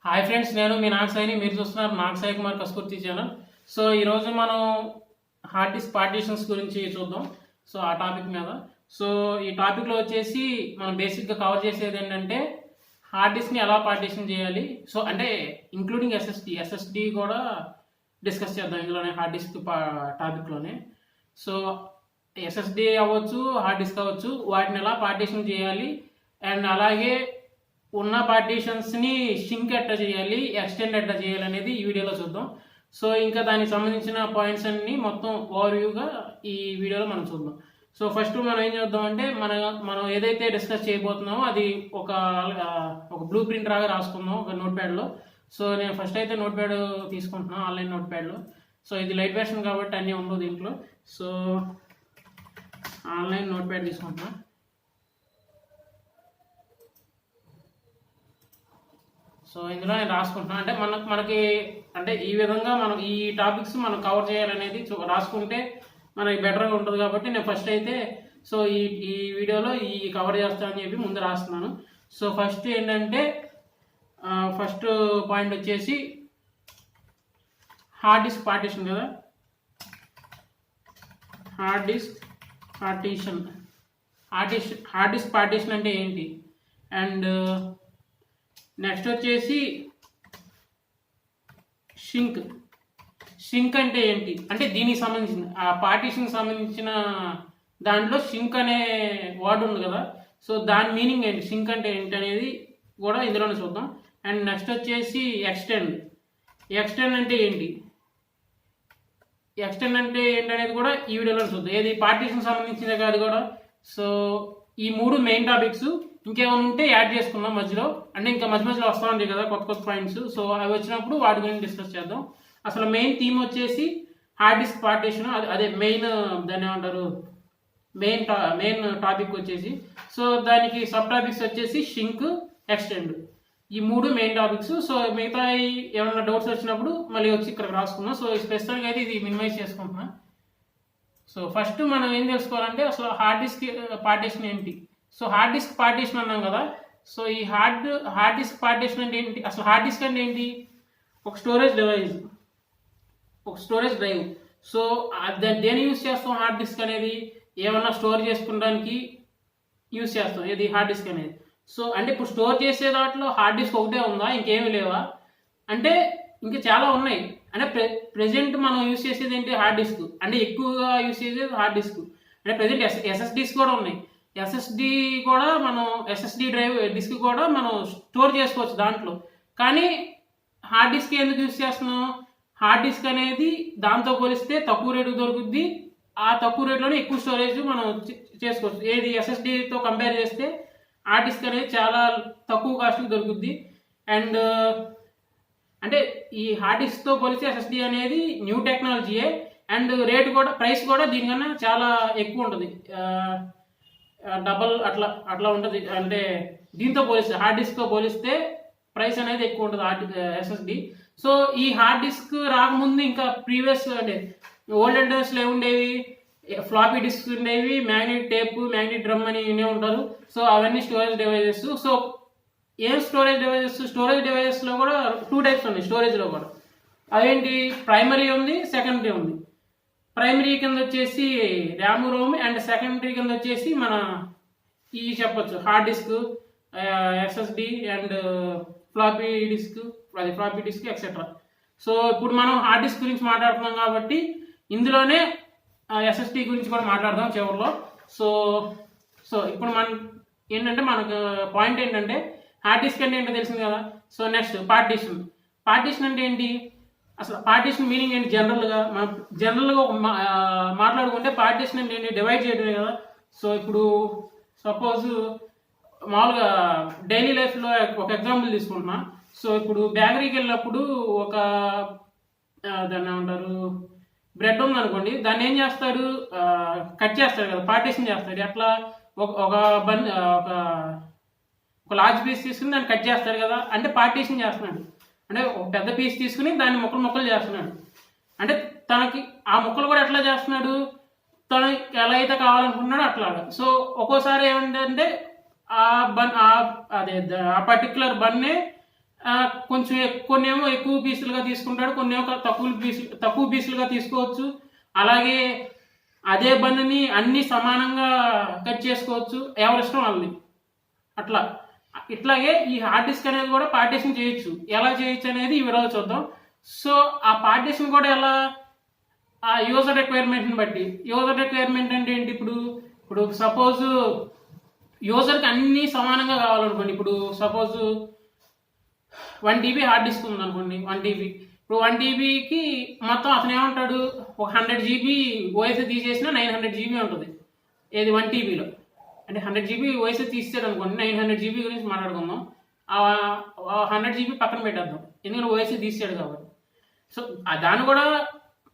Hi friends, నేను మీ నాగసాయిని. మీరు చూస్తున్నారు నాగసాయి కుమార్ కస్కూర్తి ఛానల్. సో ఈరోజు మనం హార్డ్ డిస్క్ పార్టీషన్స్ గురించి చూద్దాం. సో ఆ టాపిక్ మీద. సో ఈ టాపిక్లో వచ్చేసి మనం బేసిక్గా కవర్ చేసేది ఏంటంటే హార్డ్ డిస్క్ని ఎలా పార్టీషన్ చేయాలి. సో అంటే ఇంక్లూడింగ్ ఎస్ఎస్డి కూడా డిస్కస్ చేద్దాం ఇందులోనే, హార్డ్ డిస్క్ టాపిక్లోనే. సో ఎస్ఎస్డి అవ్వచ్చు, హార్డ్ డిస్క్ అవ్వచ్చు, వాటిని ఎలా పార్టీషన్ చేయాలి అండ్ అలాగే ఉన్న పార్టీషన్స్ని షింక్ ఎట్లా చేయాలి, ఎక్స్టెండ్ ఎట్లా చేయాలి అనేది ఈ వీడియోలో చూద్దాం. సో ఇంకా దానికి సంబంధించిన పాయింట్స్ అన్ని మొత్తం ఓవర్వ్యూగా ఈ వీడియోలో మనం చూద్దాం. సో ఫస్ట్ మనం ఏం చేద్దాం అంటే మనం ఏదైతే డిస్కస్ చేయబోతున్నామో అది ఒక బ్లూ ప్రింట్ లాగా రాసుకుందాం ఒక నోట్ ప్యాడ్లో. సో నేను ఫస్ట్ అయితే నోట్ ప్యాడ్ తీసుకుంటున్నాను, ఆన్లైన్ నోట్ ప్యాడ్లో. సో ఇది లైట్ వెర్షన్ కాబట్టి అన్నీ ఉండవు దీంట్లో. సో ఆన్లైన్ నోట్ ప్యాడ్ తీసుకుంటున్నాను. సో ఇందులో నేను రాసుకుంటున్నాను. అంటే మనకి అంటే ఈ విధంగా మనం ఈ టాపిక్స్ మనం కవర్ చేయాలనేది రాసుకుంటే మనకి బెటర్గా ఉంటుంది కాబట్టి నేను ఫస్ట్ అయితే సో ఈ వీడియోలో ఈ కవర్ చేస్తానని చెప్పి ముందు రాస్తున్నాను. సో ఫస్ట్ ఏంటంటే ఫస్ట్ పాయింట్ వచ్చేసి హార్డ్ డిస్క్ పార్టీషన్ కదా. హార్డ్ డిస్క్ పార్టీషన్ అంటే ఏంటి, అండ్ నెక్స్ట్ వచ్చేసి షింక్ అంటే ఏంటి, అంటే దీనికి సంబంధించిన ఆ పార్టీషన్కి సంబంధించిన దాంట్లో షింక్ అనే వర్డ్ ఉంది కదా. సో దాని మీనింగ్ ఏంటి, షింక్ అంటే ఏంటి అనేది కూడా ఇందులోనే చూద్దాం. అండ్ నెక్స్ట్ వచ్చేసి ఎక్స్టెండ్ అంటే ఏంటి, అనేది కూడా ఈ వీడియోలో చూద్దాం. ఏది పార్టీషన్ సంబంధించిందే కాదు కూడా. సో ఈ మూడు మెయిన్ టాపిక్స్. ఇంకేమైనా ఉంటే యాడ్ చేసుకుందాం మధ్యలో, అంటే ఇంకా మధ్యలో వస్తూ ఉంటాయి కదా కొత్త పాయింట్స్. సో అవి వచ్చినప్పుడు వాటి గురించి డిస్కస్ చేద్దాం. అసలు మెయిన్ థీమ్ వచ్చేసి హార్డ్ డిస్క్ పార్టీషన్, అదే మెయిన్ దాన్ని ఏమంటారు, మెయిన్ టాపిక్ వచ్చేసి. సో దానికి సబ్ టాపిక్స్ వచ్చేసి షింక్, ఎక్స్టెండ్, ఈ మూడు మెయిన్ టాపిక్స్. సో మిగతా ఏమైనా డౌట్స్ వచ్చినప్పుడు మళ్ళీ వచ్చి ఇక్కడ రాసుకుందాం. సో స్పెసిఫిక్గా అయితే ఇది మినిమైజ్ చేసుకుంటున్నా. సో ఫస్ట్ మనం ఏం తెలుసుకోవాలంటే అసలు హార్డ్ డిస్క్ పార్టీషన్ ఏంటి. సో హార్డ్ డిస్క్ పార్టీషన్ అన్నాం కదా. సో ఈ హార్డ్ డిస్క్ పార్టీషన్ అంటే ఏంటి, అసలు హార్డ్ డిస్క్ అంటే ఏంటి, ఒక స్టోరేజ్ డ్రైవ్. సో దేని యూజ్ చేస్తాం, హార్డ్ డిస్క్ అనేది ఏమన్నా స్టోర్ చేసుకోవడానికి యూజ్ చేస్తాం, ఏది హార్డ్ డిస్క్ అనేది. సో అంటే ఇప్పుడు స్టోర్ చేసే దాంట్లో హార్డ్ డిస్క్ ఒకటే ఉందా, ఇంకేమీ లేవా అంటే ఇంకా చాలా ఉన్నాయి. అంటే ప్రెజెంట్ మనం యూజ్ చేసేది ఏంటి, హార్డ్ డిస్క్. అంటే ఎక్కువగా యూజ్ చేసేది హార్డ్ డిస్క్. అంటే ప్రెజెంట్ ఎస్ఎస్డీస్ కూడా ఉన్నాయి. ఎస్ఎస్డి డ్రైవ్ డిస్క్ కూడా మనం స్టోర్ చేసుకోవచ్చు దాంట్లో. కానీ హార్డ్ డిస్క్ ఎందుకు యూజ్ చేస్తున్నాం, హార్డ్ డిస్క్ అనేది దాంతో పోలిస్తే తక్కువ రేటుకు దొరుకుద్ది. ఆ తక్కువ రేట్లోనే ఎక్కువ స్టోరేజ్ మనం చేసుకోవచ్చు. ఏది ఎస్ఎస్డితో కంపేర్ చేస్తే హార్డ్ డిస్క్ అనేది చాలా తక్కువ కాస్ట్కి దొరుకుద్ది. అండ్ అంటే ఈ హార్డ్ డిస్క్తో పోలిస్తే ఎస్ఎస్డి అనేది న్యూ టెక్నాలజీయే. అండ్ రేటు కూడా, ప్రైస్ కూడా దీనికన్నా చాలా ఎక్కువ ఉంటుంది, డబల్ అట్లా ఉంటుంది. అంటే దీంతో పోలిస్తే, హార్డ్ డిస్క్తో పోలిస్తే ప్రైస్ అనేది ఎక్కువ ఉంటుంది ఎస్ఎస్డి. సో ఈ హార్డ్ డిస్క్ రాకముందు ఇంకా ప్రీవియస్ అంటే ఓల్డెన్ డేస్లో ఏముండేవి, ఫ్లాపీ డిస్క్ ఉండేవి, మ్యాగ్నెట్ టేప్, మ్యాగ్నెట్ డ్రమ్ అని వినే ఉంటారు. సో అవన్నీ స్టోరేజ్ డివైజెస్. సో ఏం స్టోరేజ్ డివైజెస్లో కూడా 2 టైప్స్ ఉన్నాయి స్టోరేజ్లో కూడా. అదేంటి, ప్రైమరీ ఉంది, సెకండరీ ఉంది. ప్రైమరీ కింద వచ్చేసి ర్యామ్, రోమ్, అండ్ సెకండరీ కింద వచ్చేసి మన ఈ చెప్పొచ్చు hard disk, SSD and floppy disk etcetera. So ఇప్పుడు మనం హార్డ్ డిస్క్ గురించి మాట్లాడుతున్నాం కాబట్టి ఇందులోనే ఎస్ఎస్డి గురించి కూడా మాట్లాడదాం చివరిలో. సో ఇప్పుడు ఏంటంటే మనకు పాయింట్ ఏంటంటే హార్డ్ డిస్క్ అంటే ఏంటో తెలిసింది కదా. సో నెక్స్ట్ పార్టీషన్ అంటే ఏంటి, అసలు పార్టీషన్ మీనింగ్ ఏంటి. జనరల్గా మాట్లాడుకుంటే పార్టీషన్ అంటే ఏంటి, డివైడ్ చేయడమే కదా. సో ఇప్పుడు సపోజ్ మామూలుగా డైలీ లైఫ్లో ఒక ఎగ్జాంపుల్ తీసుకుంటున్నా. సో ఇప్పుడు బేకరీకి వెళ్ళినప్పుడు ఒక దాన్ని ఏమంటారు, బ్రెడ్ ఉందనుకోండి, దాన్ని ఏం చేస్తాడు, కట్ చేస్తాడు కదా, పార్టీషన్ చేస్తాడు. అట్లా ఒక లార్జ్ పీస్ తీసుకుని దాన్ని కట్ చేస్తాడు కదా, అంటే పార్టీషన్ చేస్తున్నాడు. అంటే ఒక పెద్ద పీస్ తీసుకుని దాన్ని ముక్కలు చేస్తున్నాడు. అంటే తనకి ఆ ముక్కలు కూడా ఎట్లా చేస్తున్నాడు, తనకి ఎలా అయితే కావాలనుకుంటున్నాడో అట్లాగా. సో ఒక్కోసారి ఏమిటంటే ఆ పర్టికులర్ బన్నే కొంచెం కొన్నేమో ఎక్కువ పీసులుగా తీసుకుంటాడు, కొన్నేమో తక్కువ పీసులుగా తీసుకోవచ్చు. అలాగే అదే బన్నుని అన్ని సమానంగా కట్ చేసుకోవచ్చు, ఎవరిష్టం వాళ్ళది. అట్లా ఇట్లాగే ఈ హార్డ్ డిస్క్ అనేది కూడా పార్టీషన్ చేయొచ్చు. ఎలా చేయొచ్చు అనేది ఈ వీడియోలో చూద్దాం. సో ఆ పార్టీషన్ కూడా ఎలా, ఆ యూజర్ రిక్వైర్మెంట్ని బట్టి. యూజర్ రిక్వైర్మెంట్ అంటే ఏంటి, ఇప్పుడు సపోజ్ యూజర్కి అన్నీ సమానంగా కావాలనుకోండి. ఇప్పుడు సపోజ్ 1 TB హార్డ్ డిస్క్ ఉంది అనుకోండి, 1 TB. ఇప్పుడు 1 TBకి మొత్తం అతను ఏమంటాడు, ఒక 100 GB ఓఎస్ తీసేసినా 900 GB ఉంటుంది ఏది 1 TBలో. అంటే 100 GB ఓఎస్ తీసాడు అనుకోండి, 900 GB గురించి మాట్లాడుకుందాం. 100 GB పక్కన పెట్టేద్దాం, ఎందుకంటే ఓఎస్ తీసాడు కాబట్టి. సో దాన్ని కూడా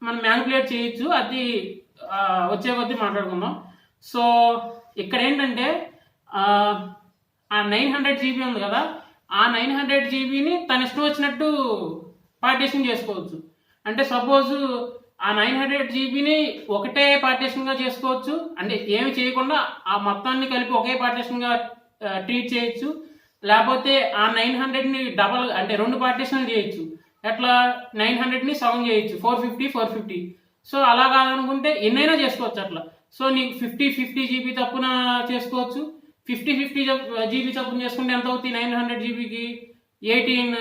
మనం మ్యానిపులేట్ చేయొచ్చు, అది వచ్చే కొద్దీ మాట్లాడుకుందాం. సో ఇక్కడ ఏంటంటే ఆ 900 GB ఉంది కదా, ఆ 900 GBని తన ఇష్టం వచ్చినట్టు పార్టీషన్ చేసుకోవచ్చు. అంటే సపోజ్ ఆ 900 GBని ఒకటే పార్టీషన్గా చేసుకోవచ్చు, అంటే ఏమి చేయకుండా ఆ మొత్తాన్ని కలిపి ఒకే పార్టీషన్గా ట్రీట్ చేయొచ్చు. లేకపోతే ఆ 900ని డబల్ అంటే 2 పార్టీషన్లు చేయొచ్చు. ఎట్లా 900ని సగం చేయొచ్చు, 450. సో అలా కాదనుకుంటే ఎన్నైనా చేసుకోవచ్చు అట్లా. సో నీకు 50 GB తప్పున చేసుకోవచ్చు. 50 GB చొప్పున చేసుకుంటే ఎంత అవుతుంది, 900 GBకి 18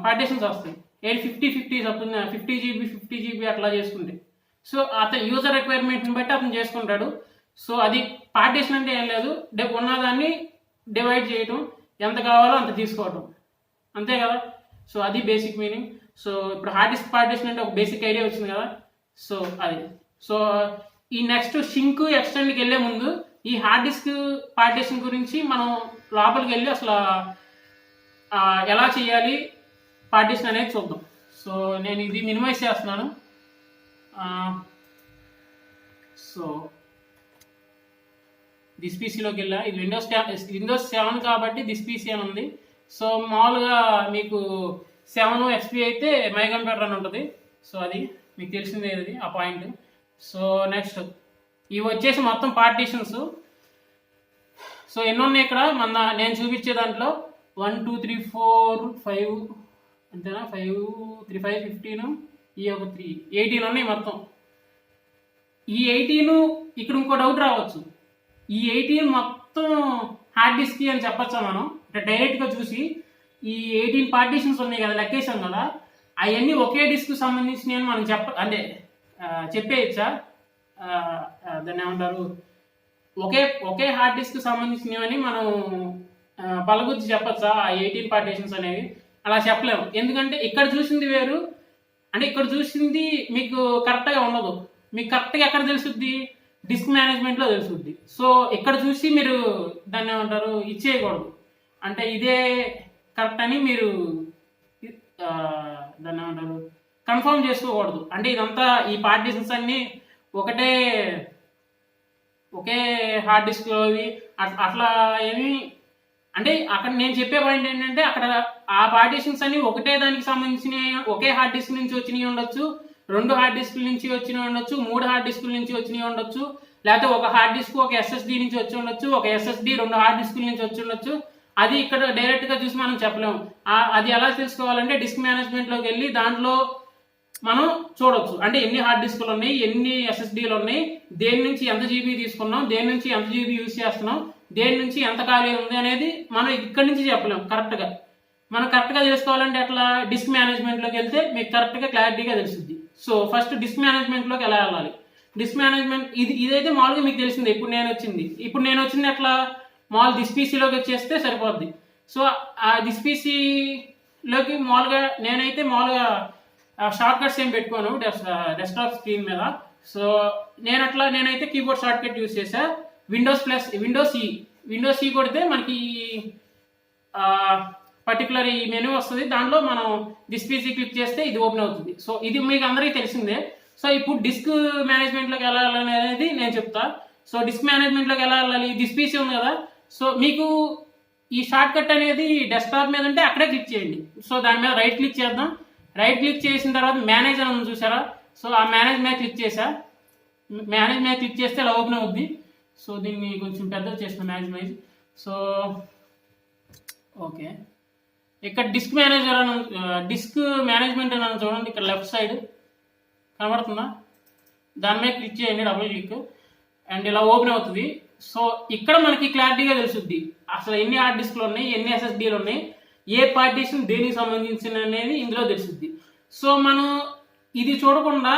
పార్టీషన్స్ వస్తాయి. 50 చొప్పున 50 GB అట్లా చేసుకుంటే. సో అతను యూజర్ రిక్వైర్మెంట్ని బట్టి అతను చేసుకుంటాడు. సో అది పార్టీషన్ అంటే ఏం లేదు, ఉన్నదాన్ని డివైడ్ చేయటం, ఎంత కావాలో అంత తీసుకోవటం, అంతే కదా. సో అది బేసిక్ మీనింగ్. సో ఇప్పుడు హార్డ్ డిస్క్ పార్టీషన్ అంటే ఒక బేసిక్ ఐడియా వచ్చింది కదా. సో అది. సో ఈ నెక్స్ట్ షింక్ ఎక్స్టెండ్కి వెళ్ళే ముందు ఈ హార్డ్ డిస్క్ పార్టీషన్ గురించి మనం లోపలికి వెళ్ళి అసలు ఎలా చేయాలి పార్టీషన్ అనేది చూద్దాం. సో నేను ఇది మినిమైజ్ చేస్తున్నాను. సో దిస్ పీసీలోకి వెళ్ళా, ఇది విండోస్ 7 కాబట్టి దిస్ పీసీ అని ఉంది. సో మామూలుగా మీకు 7 XP అయితే మై కంప్యూటర్ అని ఉంటుంది. సో అది మీకు తెలిసిందే, అది ఆ పాయింట్. సో నెక్స్ట్ ఇవి వచ్చేసి మొత్తం పార్టీషన్స్. సో ఎన్ని ఉన్నాయి ఇక్కడ నేను చూపించే దాంట్లో 1 2 3 4 5 అంతేనా, 5 3 5 15, ఈ ఒక 3 18 ఉన్నాయి మొత్తం. ఈ 18 ఇక్కడ ఇంకో డౌట్ రావచ్చు, ఈ 18 మొత్తం హార్డ్ డిస్క్ అని చెప్పచ్చా మనం? అంటే డైరెక్ట్గా చూసి ఈ 18 పార్టీషన్స్ ఉన్నాయి కదా, లెక్కేసాం కదా, అవన్నీ ఒకే డిస్క్ సంబంధించినవి అని మనం అంటే చెప్పేయచ్చా? దాన్ని ఏమంటారు, ఒకే హార్డ్ డిస్క్ సంబంధించినవి అని మనం పలగుచ్చి చెప్పచ్చా ఆ 18 పార్టీషన్స్ అనేవి? అలా చెప్పలేము, ఎందుకంటే ఇక్కడ చూసింది వేరు, అంటే ఇక్కడ చూసింది మీకు కరెక్ట్గా ఉండదు. మీకు కరెక్ట్గా ఎక్కడ తెలుసుద్ది, డిస్క్ మేనేజ్మెంట్లో తెలుసుద్ది. సో ఇక్కడ చూసి మీరు దాన్ని ఏమంటారు ఇచ్చేయకూడదు, అంటే ఇదే కరెక్ట్ అని మీరు దాన్ని ఏమంటారు కన్ఫర్మ్ చేసుకోకూడదు. అంటే ఇదంతా ఈ పార్టీషన్స్ అన్నీ ఒకే హార్డ్ డిస్క్లోవి అట్లా ఏమి, అంటే అక్కడ నేను చెప్పే పాయింట్ ఏంటంటే అక్కడ ఆ పార్టీషన్స్ అన్ని ఒకటే దానికి సంబంధించిన ఒకే హార్డ్ డిస్క్ నుంచి వచ్చినవి ఉండొచ్చు, 2 హార్డ్ డిస్కుల నుంచి వచ్చినవి ఉండొచ్చు, 3 హార్డ్ డిస్కుల నుంచి వచ్చినవి ఉండొచ్చు, లేకపోతే ఒక హార్డ్ డిస్క్ ఒక SSD నుంచి వచ్చి ఉండొచ్చు, ఒక SSD 2 హార్డ్ డిస్కుల నుంచి వచ్చి ఉండొచ్చు. అది ఇక్కడ డైరెక్ట్గా చూసి మనం చెప్పలేము. అది ఎలా తెలుసుకోవాలంటే డిస్క్ మేనేజ్మెంట్లోకి వెళ్ళి దాంట్లో మనం చూడొచ్చు, అంటే ఎన్ని హార్డ్ డిస్కులు ఉన్నాయి, ఎన్ని SSDలు ఉన్నాయి, దేని నుంచి ఎంత GB తీసుకున్నాం, దేని నుంచి ఎంత GB యూజ్ చేస్తున్నాం, దేని నుంచి ఎంత ఖాళీ ఉంది అనేది మనం ఇక్కడి నుంచి చెప్పలేము కరెక్ట్గా. మనం కరెక్ట్గా తెలుసుకోవాలంటే అట్లా డిస్క్ మేనేజ్మెంట్లోకి వెళ్తే మీకు కరెక్ట్గా క్లారిటీగా తెలుస్తుంది. సో ఫస్ట్ డిస్క్ మేనేజ్మెంట్లోకి ఎలా వెళ్ళాలి, డిస్క్ మేనేజ్మెంట్ ఇదైతే మామూలుగా మీకు తెలిసిందే. ఇప్పుడు నేను వచ్చింది ఎట్లా, మామూలు దిస్ పీసీలోకి వచ్చేస్తే సరిపోద్ది. సో ఆ దిస్ పీసీలోకి నేనైతే మామూలుగా షార్ట్ కట్స్ ఏం పెట్టుకోను డెస్క్టాప్ స్క్రీన్ మీద. సో నేనైతే కీబోర్డ్ షార్ట్ కట్ యూజ్ చేసా, విండోస్ ఈ కొడితే మనకి పర్టికులర్ ఈ మెనూ వస్తుంది, దాంట్లో మనం దిస్ పీసీ క్లిక్ చేస్తే ఇది ఓపెన్ అవుతుంది. సో ఇది మీకు అందరికీ తెలిసిందే. సో ఇప్పుడు డిస్క్ మేనేజ్మెంట్లోకి ఎలా వెళ్ళాలి అనేది నేను చెప్తా. సో డిస్క్ మేనేజ్మెంట్లోకి ఎలా వెళ్ళాలి, దిస్ పీసీ ఉంది కదా, సో మీకు ఈ షార్ట్ కట్ అనేది డెస్క్టాప్ మీద ఉంటే అక్కడే క్లిక్ చేయండి. సో దాని మీద రైట్ క్లిక్ చేద్దాం. రైట్ క్లిక్ చేసిన తర్వాత మేనేజ్ అని ఉంది చూసారా, సో ఆ మేనేజ్ మీద క్లిక్ చేస్తే ఇలా ఓపెన్ అవుద్ది. సో దీన్ని కొంచెం పెద్దగా చేసిన మ్యాక్సిమైజ్. సో ఓకే, ఇక్కడ డిస్క్ మేనేజర్ అని డిస్క్ మేనేజ్మెంట్ అని చూడండి, ఇక్కడ లెఫ్ట్ సైడ్ కనబడుతుందా, దాని మీద క్లిక్ చేయండి, డబుల్ క్లిక్, అండ్ ఇలా ఓపెన్ అవుతుంది. సో ఇక్కడ మనకి క్లారిటీగా తెలుసుద్ది అసలు ఎన్ని హార్డ్ డిస్క్లు ఉన్నాయి, ఎన్ని ఎస్ఎస్డీలు ఉన్నాయి, ఏ పార్టీషన్ దేనికి సంబంధించిన అనేది ఇందులో తెలుసుద్ది. సో మనం ఇది చూడకుండా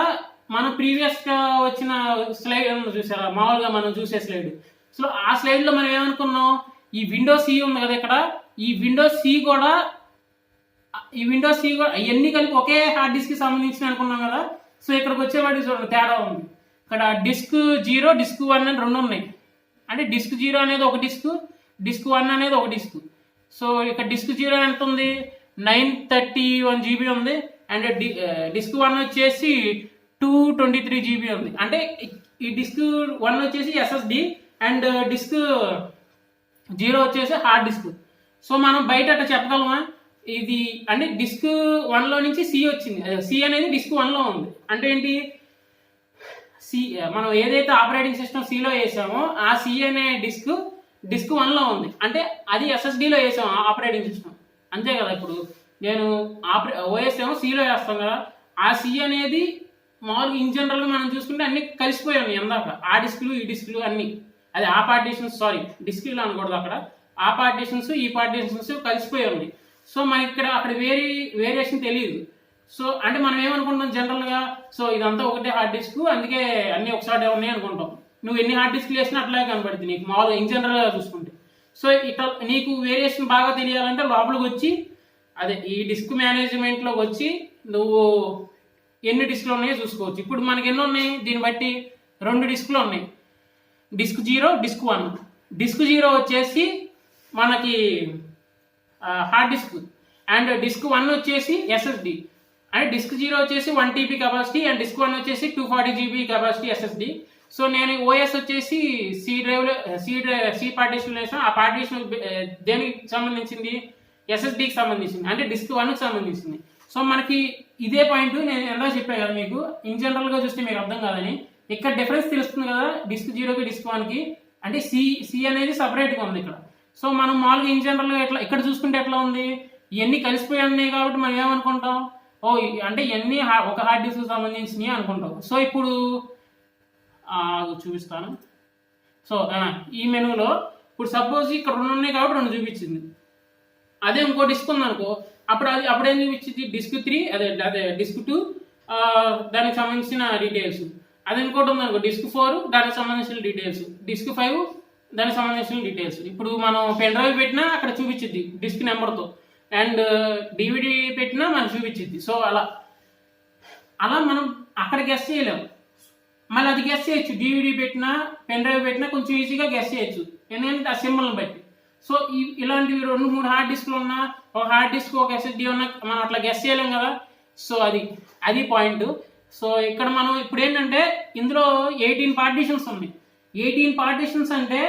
మనం ప్రీవియస్గా వచ్చిన స్లైడ్ చూసారా, మామూలుగా మనం చూసే స్లైడ్, సో ఆ స్లైడ్లో మనం ఏమనుకున్నాం, ఈ విండోస్ సి ఉంది కదా ఇక్కడ, ఈ విండోస్ సి కూడా ఇవన్నీ కలిపి ఒకే హార్డ్ డిస్క్కి సంబంధించిన అనుకున్నాం కదా. సో ఇక్కడికి వచ్చేవాడికి చూడండి తేడా ఉంది. ఇక్కడ డిస్క్ 0, డిస్క్ 1 అని రెండు ఉన్నాయి. అంటే డిస్క్ 0 అనేది ఒక డిస్క్, డిస్క్ 1 అనేది ఒక డిస్క్. సో ఇక్కడ డిస్క్ 0 ఎంత ఉంది, 931 GB ఉంది, అండ్ డిస్క్ 1 వచ్చేసి 223 GB ఉంది. అంటే ఈ డిస్క్ 1 వచ్చేసి ఎస్ఎస్డి అండ్ డిస్క్ 0 వచ్చేసి హార్డ్ డిస్క్. సో మనం బయట అట్లా చెప్పగలమా, ఇది అంటే డిస్క్ 1లో నుంచి సి వచ్చింది, సి అనేది డిస్క్ 1లో ఉంది. అంటే ఏంటి, సి మనం ఏదైతే ఆపరేటింగ్ సిస్టమ్ సిలో వేసామో ఆ సి అనే డిస్క్ 1లో ఉంది, అంటే అది ఎస్ఎస్డిలో వేసాము ఆపరేటింగ్ సిస్టమ్, అంతే కదా. ఇప్పుడు నేను ఓఎస్ ఏమో సిలో వేస్తాం కదా, ఆ సి అనేది మామూలుగా ఇన్ జనరల్గా మనం చూసుకుంటే అన్ని కలిసిపోయాము ఇందాక, ఆ డిస్క్లు ఈ డిస్క్లు అన్ని, అది ఆ పార్టీషన్స్, సారీ డిస్క్లు అనకూడదు అక్కడ, ఆ పార్టీషన్స్ ఈ పార్టీషన్స్ కలిసిపోయి ఉంది. సో మనకి ఇక్కడ అక్కడ వేరియేషన్ తెలియదు. సో అంటే మనం ఏమనుకుంటాం జనరల్గా, సో ఇదంతా ఒకటే హార్డ్ డిస్క్, అందుకే అన్ని ఒకసారి ఉన్నాయి అనుకుంటాం. నువ్వు ఎన్ని హార్డ్ డిస్క్లు వేసినా అట్లాగే కనబడుతుంది నీకు మామూలుగా ఇన్ జనరల్గా చూసుకుంటే. సో ఇట్లా నీకు వేరియేషన్ బాగా తెలియాలంటే లోపలికి వచ్చి, అదే ఈ డిస్క్ మేనేజ్మెంట్లోకి వచ్చి నువ్వు ఎన్ని డిస్క్లు ఉన్నాయో చూసుకోవచ్చు. ఇప్పుడు మనకి ఎన్ని ఉన్నాయి, దీన్ని బట్టి 2 డిస్క్లు ఉన్నాయి, డిస్క్ 0, డిస్క్ 1. డిస్క్ 0 వచ్చేసి మనకి హార్డ్ డిస్క్, అండ్ డిస్క్ 1 వచ్చేసి ఎస్ఎస్డి. అండ్ డిస్క్ 0 వచ్చేసి 1 TB కెపాసిటీ, అండ్ డిస్క్ 1 వచ్చేసి 240 GB కెపాసిటీ ఎస్ఎస్డి. సో నేను ఓఎస్ వచ్చేసి సి పార్టీషన్ వేసాను. ఆ పార్టీషన్ దేనికి సంబంధించింది, ఎస్ఎస్డికి సంబంధించింది, అంటే డిస్క్ 1కి సంబంధించింది. సో మనకి ఇదే పాయింట్ నేను ఎలా చెప్పాను కదా మీకు, ఇన్ జనరల్గా చూస్తే మీకు అర్థం కాదని, ఇక్కడ డిఫరెన్స్ తెలుస్తుంది కదా డిస్క్ 0కి డిస్క్ 1కి, అంటే సి అనేది సపరేట్గా ఉంది ఇక్కడ. సో మనం మామూలుగా ఇన్ జనరల్గా ఇక్కడ చూసుకుంటే ఎట్లా ఉంది, ఇవన్నీ కలిసిపోయి ఉన్నాయి కాబట్టి మనం ఏమనుకుంటాం, ఓ అంటే ఇవన్నీ ఒక హార్డ్ డిస్క్ సంబంధించినవి అనుకుంటాం. సో ఇప్పుడు చూపిస్తాను. సో ఈ మెనూలో ఇప్పుడు సపోజ్ ఇక్కడ 2 ఉన్నాయి కాబట్టి 2 చూపించింది. అదే ఇంకో డిస్క్ ఉందనుకో, అప్పుడేం చూపించింది, డిస్క్ 3 అదే డిస్క్ 2 దానికి సంబంధించిన డీటెయిల్స్. అది ఇంకోటి ఉందనుకో, డిస్క్ 4 దానికి సంబంధించిన డీటెయిల్స్, డిస్క్ 5 దానికి సంబంధించిన డీటెయిల్స్. ఇప్పుడు మనం పెన్ డ్రైవ్ పెట్టినా అక్కడ చూపించింది డిస్క్ నెంబర్తో, అండ్ డివిడి పెట్టినా మనకు చూపించింది. సో అలా మనం అక్కడ గెస్ చేయలేము, మళ్ళీ అది గెస్ చేయొచ్చు, డివిడి పెట్టినా పెన్ డ్రైవ్ పెట్టినా కొంచెం ఈజీగా గెస్ చేయొచ్చు, ఎందుకంటే ఆ సింబల్ని బట్టి. సో ఇలాంటివి 2-3 హార్డ్ డిస్క్లు ఉన్నా, ఒక హార్డ్ డిస్క్ ఒక ఎస్ఎస్డి ఉన్నా మనం అట్లా గెస్ చేయలేం కదా. సో అది పాయింట్. సో ఇక్కడ మనం ఇప్పుడు ఏంటంటే ఇందులో 18 పార్టీషన్స్ ఉన్నాయి. 18 పార్టీషన్స్ అంటే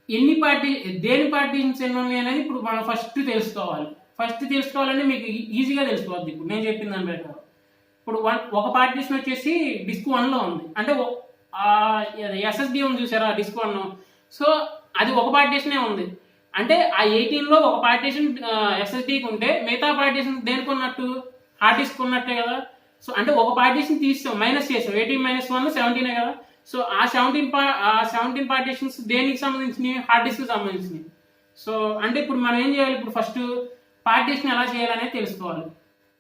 దేని పార్టీషన్స్ ఎన్ని ఉన్నాయి అనేది ఇప్పుడు మనం ఫస్ట్ తెలుసుకోవాలంటే మీకు ఈజీగా తెలుసుకోవద్దు. ఇప్పుడు నేను చెప్పిన దాని ప్రకారం ఇప్పుడు ఒక పార్టీషన్ వచ్చేసి డిస్క్ 1లో ఉంది, అంటే ఎస్ఎస్డి ఉంది చూసారా డిస్క్ 1. సో అది ఒక పార్టీషనే ఉంది, అంటే ఆ 18లో ఒక పార్టీషన్ ఎస్ఎస్డికి ఉంటే మిగతా పార్టీషన్ దేనికి ఉన్నట్టు, హార్డ్ డిస్క్ ఉన్నట్టే కదా. సో అంటే ఒక పార్టీషన్ తీసాం, మైనస్ చేసాం, 18 - 1 17 కదా. సో ఆ 17 పార్టీషన్స్ దేనికి సంబంధించినవి, హార్డ్ డిస్క్ సంబంధించినవి. సో అంటే ఇప్పుడు మనం ఏం చేయాలి, ఇప్పుడు ఫస్ట్ పార్టీషన్ ఎలా చేయాలనేది తెలుసుకోవాలి.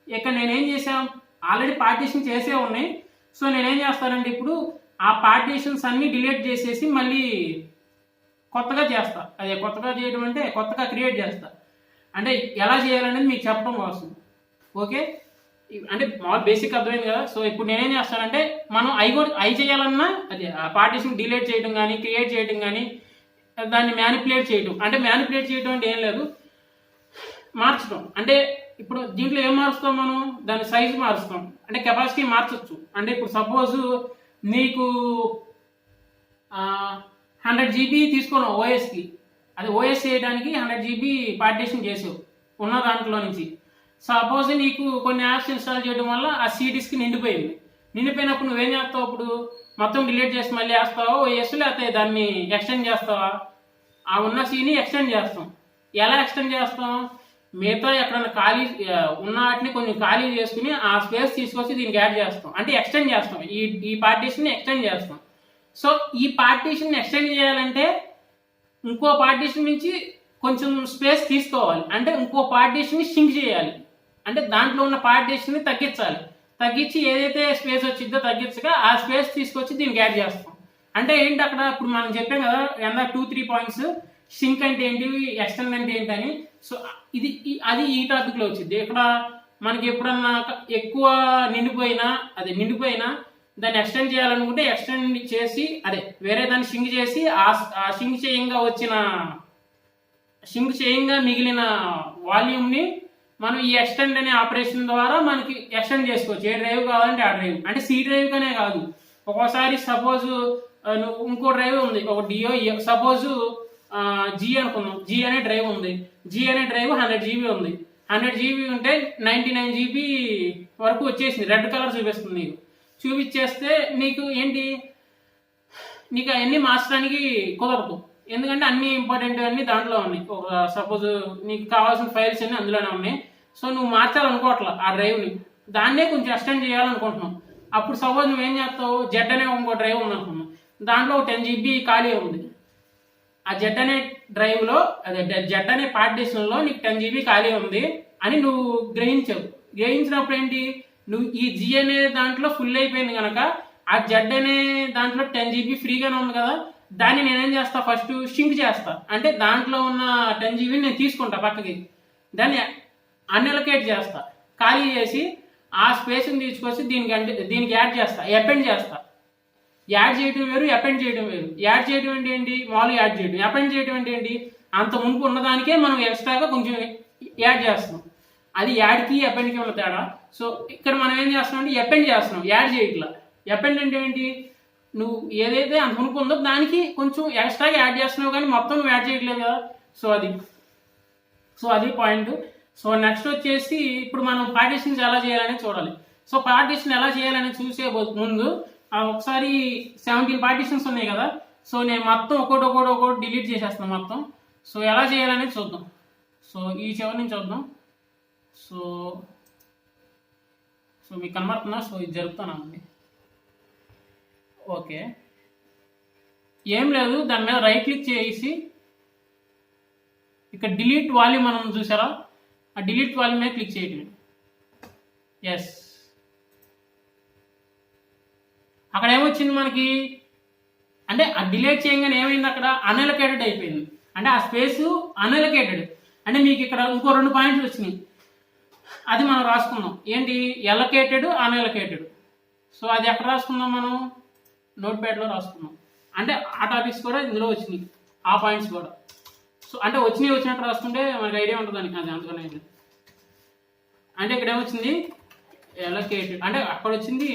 ఇక్కడ నేనేం చేసాం, ఆల్రెడీ పార్టీషన్ చేసే ఉన్నాయి. సో నేనేం చేస్తానంటే ఇప్పుడు ఆ పార్టీషన్స్ అన్ని డిలీట్ చేసేసి మళ్ళీ కొత్తగా చేస్తా. అదే కొత్తగా చేయడం అంటే కొత్తగా క్రియేట్ చేస్తా, అంటే ఎలా చేయాలనేది మీకు చెప్పడం కోసం. ఓకే, అంటే మామూలు బేసిక్ అర్థమైంది కదా. సో ఇప్పుడు నేనేం చేస్తానంటే మనం ఐ చేయాలన్నా అదే ఆ పార్టీషన్ డిలీట్ చేయడం కానీ క్రియేట్ చేయడం కానీ దాన్ని మ్యానిపులేట్ చేయడం. అంటే మ్యానిపులేట్ చేయడం అంటే ఏం లేదు, మార్చడం. అంటే ఇప్పుడు దీంట్లో ఏం మారుస్తాం, మనం దాని సైజు మారుస్తాం, అంటే కెపాసిటీ మార్చచ్చు. అంటే ఇప్పుడు సపోజ్ నీకు 100 GB తీసుకున్నావు ఓఎస్కి, అది ఓఎస్ చేయడానికి 100 GB పార్టీషన్ చేసావు ఉన్న దాంట్లో నుంచి. సపోజ్ నీకు కొన్ని యాప్స్ ఇన్స్టాల్ చేయడం వల్ల ఆ సి డిస్క్ నిండిపోయినప్పుడు నువ్వేం చేస్తావు, ఇప్పుడు మొత్తం డిలీట్ చేసి మళ్ళీ వేస్తావా ఓఎస్, లేకపోతే దాన్ని ఎక్స్టెండ్ చేస్తావా, ఆ ఉన్న సీని ఎక్స్టెండ్ చేస్తాం. ఎలా ఎక్స్టెండ్ చేస్తాం, మిగతా ఎక్కడన్నా ఖాళీ ఉన్న వాటిని కొంచెం ఖాళీ చేసుకుని ఆ స్పేస్ తీసుకొచ్చి దీనికి యాడ్ చేస్తాం, అంటే ఎక్స్టెండ్ చేస్తాం, ఈ పార్టీషన్ ఎక్స్టెండ్ చేస్తాం. సో ఈ పార్టీషన్ ఎక్స్టెండ్ చేయాలంటే ఇంకో పార్టీషన్ నుంచి కొంచెం స్పేస్ తీసుకోవాలి, అంటే ఇంకో పార్టీషన్ని షింక్ చేయాలి, అంటే దాంట్లో ఉన్న పార్టీషన్ని తగ్గించాలి. తగ్గించి ఏదైతే స్పేస్ వచ్చిందో తగ్గించగా ఆ స్పేస్ తీసుకొచ్చి దీనికి యాడ్ చేస్తాం. అంటే ఏంటి అక్కడ ఇప్పుడు మనం చెప్పాం కదా ఎంత 2-3 పాయింట్స్, షింక్ అంటే ఏంటి, ఎక్స్టెండ్ అంటే ఏంటని. సో అది ఈ టాపిక్లో వచ్చింది. ఇక్కడ మనకి ఎప్పుడన్నా ఎక్కువ నిండిపోయినా దాన్ని ఎక్స్టెండ్ చేయాలనుకుంటే ఎక్స్టెండ్ చేసి వేరే దాన్ని షింక్ చేసి ఆ షింక్ చేయంగా మిగిలిన వాల్యూమ్ని మనం ఈ ఎక్స్టెండ్ అనే ఆపరేషన్ ద్వారా మనకి ఎక్స్టెండ్ చేసుకోవచ్చు. ఏ డ్రైవ్ కావాలంటే ఆ డ్రైవ్, అంటే సి డ్రైవ్ కనే కాదు, ఒక్కోసారి సపోజ్ ఇంకో డ్రైవ్ ఉంది, ఒక డిఓ సపోజ్ జీ అనుకుందాం, జీ అనే డ్రైవ్ ఉంది, జీ అనే డ్రైవ్ 100 GB ఉంది. 100 GB ఉంటే 99 GB వరకు వచ్చేసింది, రెడ్ కలర్ చూపిస్తుంది. నీకు చూపించేస్తే నీకు ఏంటి, నీకు అవన్నీ మార్చడానికి కుదరదు, ఎందుకంటే అన్ని ఇంపార్టెంట్ అన్ని దాంట్లో ఉన్నాయి. ఒక సపోజ్ నీకు కావాల్సిన ఫైల్స్ అన్ని అందులోనే ఉన్నాయి. సో నువ్వు మార్చాలనుకోవట్లా ఆ డ్రైవ్ని, దాన్నే కొంచెం ఎక్స్టెండ్ చేయాలనుకుంటున్నావు. అప్పుడు సపోజ్ నువ్వేం చేస్తావు, జెడ్ అనే ఇంకో డ్రైవ్ ఉందనుకున్నావు, దాంట్లో 10 GB ఖాళీ ఉంది. ఆ జెడ్ అనే డ్రైవ్లో జెడ్ అనే పార్టీషన్లో నీకు 10 GB ఖాళీ ఉంది అని నువ్వు గ్రహించినప్పుడు ఏంటి, నువ్వు ఈ జీ అనే దాంట్లో ఫుల్ అయిపోయింది కనుక ఆ జెడ్ అనే దాంట్లో 10 GB ఫ్రీగానే ఉంది కదా, దాన్ని నేనేం చేస్తా, ఫస్ట్ షింక్ చేస్తా, అంటే దాంట్లో ఉన్న 10 GB నేను తీసుకుంటా పక్కకి, దాన్ని అన్ఎలొకేట్ చేస్తా, ఖాళీ చేసి ఆ స్పేస్ని తీసుకొచ్చి దీనికి యాడ్ చేస్తా, అపెండ్ చేస్తా. యాడ్ చేయడం వేరు, అపెండ్ చేయడం వేరు. యాడ్ చేయడం అంటే ఏంటి, మామూలుగా యాడ్ చేయడం. అపెండ్ చేయడం అంటే ఏంటి, అంత మునుపు ఉన్నదానికే మనం ఎక్స్ట్రాగా కొంచెం యాడ్ చేస్తున్నాం. అది యాడ్కి అపెండ్కి ఉన్న తేడా. సో ఇక్కడ మనం ఏం చేస్తున్నాం అంటే అపెండ్ చేస్తున్నాం, యాడ్ చేయట్లా. అపెండ్ అంటే ఏంటి, నువ్వు ఏదైతే అంత మునుపు ఉందో దానికి కొంచెం ఎక్స్ట్రాగా యాడ్ చేస్తున్నావు కానీ మొత్తం నువ్వు యాడ్ చేయట్లేదు కదా. సో అది పాయింట్. సో నెక్స్ట్ వచ్చేసి ఇప్పుడు మనం పార్టీషన్స్ ఎలా చేయాలని చూడాలి. సో పార్టీషన్ ఎలా చేయాలని చూసే ముందు ఒకసారి 17 పార్టీషన్స్ ఉన్నాయి కదా, సో నేను మొత్తం ఒక్కొక్కటి డిలీట్ చేసేస్తాను మొత్తం. సో ఎలా చేయాలనేది చూద్దాం. సో ఈ చివరి నుంచి చూద్దాం. సో మీకు కనబడుతుందా, సో ఇది జరుపుతానండి. ఓకే, ఏం లేదు, దాని మీద రైట్ క్లిక్ చేసి ఇక్కడ డిలీట్ వాల్యూమ్ మనం చూసారా, ఆ డిలీట్ వాల్యూమ్ మీద క్లిక్ చేయటం. ఎస్, అక్కడ ఏమొచ్చింది మనకి అంటే ఆ డిలీట్ చేయగానే ఏమైంది, అక్కడ అన్ఎలొకేటెడ్ అయిపోయింది, అంటే ఆ స్పేస్ అన్ఎలొకేటెడ్. అంటే మీకు ఇక్కడ ఇంకో 2 పాయింట్స్ వచ్చినాయి, అది మనం రాసుకుందాం. ఏంటి, ఎలొకేటెడ్, అన్ఎలొకేటెడ్. సో అది ఎక్కడ రాసుకుందాం, మనం నోట్ ప్యాడ్లో రాసుకుందాం. అంటే ఆ టాపిక్స్ కూడా ఇందులో వచ్చినాయి, ఆ పాయింట్స్ కూడా. సో అంటే వచ్చినట్టు రాసుకుంటే మనకి ఐడియా ఉంటుంది దానికి, అది అందుకనే. అంటే ఇక్కడ ఏమొచ్చింది, ఎలొకేటెడ్, అంటే అక్కడ వచ్చింది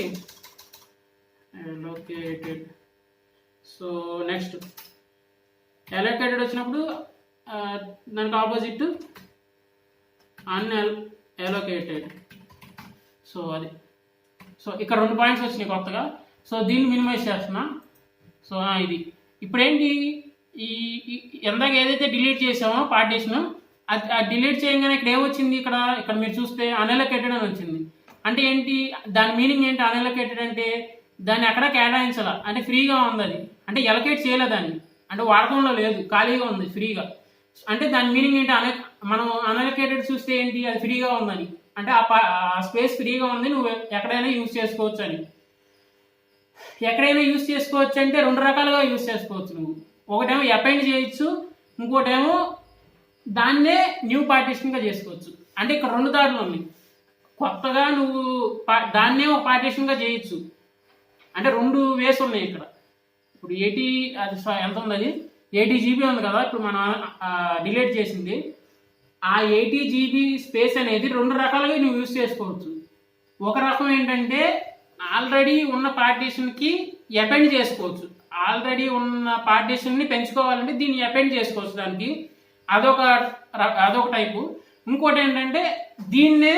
ఎలొకేటెడ్. సో నెక్స్ట్ ఎలొకేటెడ్ వచ్చినప్పుడు దానికి ఆపోజిట్ అన్ఎలొకేటెడ్. సో అది. సో ఇక్కడ 2 పాయింట్స్ వచ్చినాయి కొత్తగా. సో దీన్ని మినిమైజ్ చేస్తున్నా. సో ఇది ఇప్పుడేంటి, ఎందాక ఏదైతే డిలీట్ చేసామో పార్టీషన్, అది డిలీట్ చేయగానే ఇక్కడ ఏమొచ్చింది, ఇక్కడ మీరు చూస్తే అన్ఎలొకేటెడ్ అని వచ్చింది. అంటే ఏంటి, దాని మీనింగ్ ఏంటి, అన్ఎలొకేటెడ్ అంటే దాన్ని ఎక్కడ కేటాయించాల, అంటే ఫ్రీగా ఉంది అది, అంటే ఎలొకేట్ చేయలేదు దాన్ని, అంటే వాడకంలో లేదు, ఖాళీగా ఉంది ఫ్రీగా. అంటే దాని మీనింగ్ ఏంటి, మనం అన్ఎలొకేటెడ్ చూస్తే ఏంటి, అది ఫ్రీగా ఉందని, అంటే ఆ స్పేస్ ఫ్రీగా ఉంది, నువ్వు ఎక్కడైనా యూజ్ చేసుకోవచ్చు అని. ఎక్కడైనా యూజ్ చేసుకోవచ్చు అంటే 2 రకాలుగా యూజ్ చేసుకోవచ్చు నువ్వు. ఒకటేమో అపెండ్ చేయొచ్చు, ఇంకోటేమో దాన్నే న్యూ పార్టీషన్గా చేసుకోవచ్చు. అంటే ఇక్కడ 2 దారులు ఉన్నాయి. కొత్తగా నువ్వు దాన్నే ఒక పార్టీషన్గా చేయొచ్చు, అంటే 2 వేస్ ఉన్నాయి ఇక్కడ. ఇప్పుడు 80 అది ఎంత ఉంది, అది 80 GB ఉంది కదా ఇప్పుడు మనం డిలీట్ చేసింది. ఆ 80 GB స్పేస్ అనేది 2 రకాలుగా నువ్వు యూజ్ చేసుకోవచ్చు. ఒక రకం ఏంటంటే ఆల్రెడీ ఉన్న పార్టీషన్కి అపెండ్ చేసుకోవచ్చు, ఆల్రెడీ ఉన్న పార్టీషన్ని పెంచుకోవాలంటే దీన్ని అపెండ్ చేసుకోవచ్చు దానికి, అదొక టైపు. ఇంకోటి ఏంటంటే దీన్నే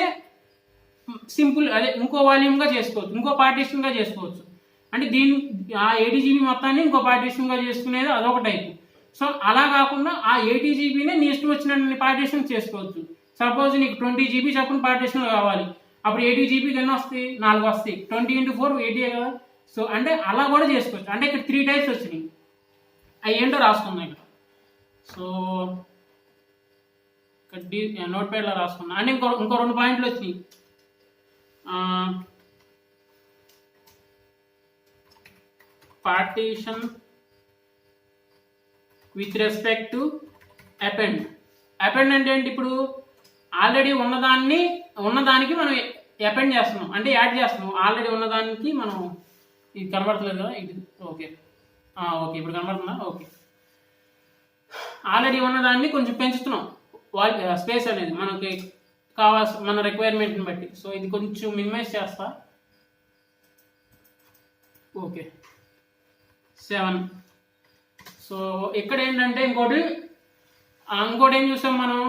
సింపుల్ ఇంకో వాల్యూమ్గా చేసుకోవచ్చు, ఇంకో పార్టీషన్గా చేసుకోవచ్చు. అంటే ఆ 80 GB మొత్తాన్ని ఇంకో పార్టీషన్గా చేసుకునేది అదొక టైపు. సో అలా కాకుండా ఆ 80 GBనే నీ ఇష్టం వచ్చినన్ని పార్టీషన్ చేసుకోవచ్చు. సపోజ్ నీకు 20 GB చొప్పున పార్టీషన్ కావాలి, అప్పుడు 80 GBకి ఎన్ని వస్తాయి? 4 వస్తాయి. 20 × 4 80 కదా. సో అంటే అలా కూడా చేసుకోవచ్చు. అంటే ఇక్కడ 3 టైప్స్ వచ్చినాయి. అవి ఏంటో రాసుకుందాం ఇక్కడ. సో ఇక్కడ నోట్ ప్యాడ్లో రాసుకున్నాం. అంటే ఇంకో 2 పాయింట్లు వచ్చినాయి. Partition with respect to append. Append అంటే ఏంటి? ఇప్పుడు ఆల్రెడీ ఉన్నదానికి మనం అపెండ్ చేస్తున్నాం, అంటే యాడ్ చేస్తున్నాం. ఆల్రెడీ ఉన్నదానికి మనం, ఇది కనబడతలేదు కదా, ఇది ఓకే ఓకే ఇప్పుడు కనబడుతుందా? ఓకే, ఆల్రెడీ ఉన్నదాన్ని కొంచెం పెంచుతున్నాం స్పేస్ అనేది మనకి కావాల్సిన మన రిక్వైర్మెంట్ని బట్టి. సో ఇది కొంచెం మినిమైజ్ చేస్తా. ఓకే 7. సో ఇక్కడ ఏంటంటే ఇంకోటి ఏం చూసాం మనం,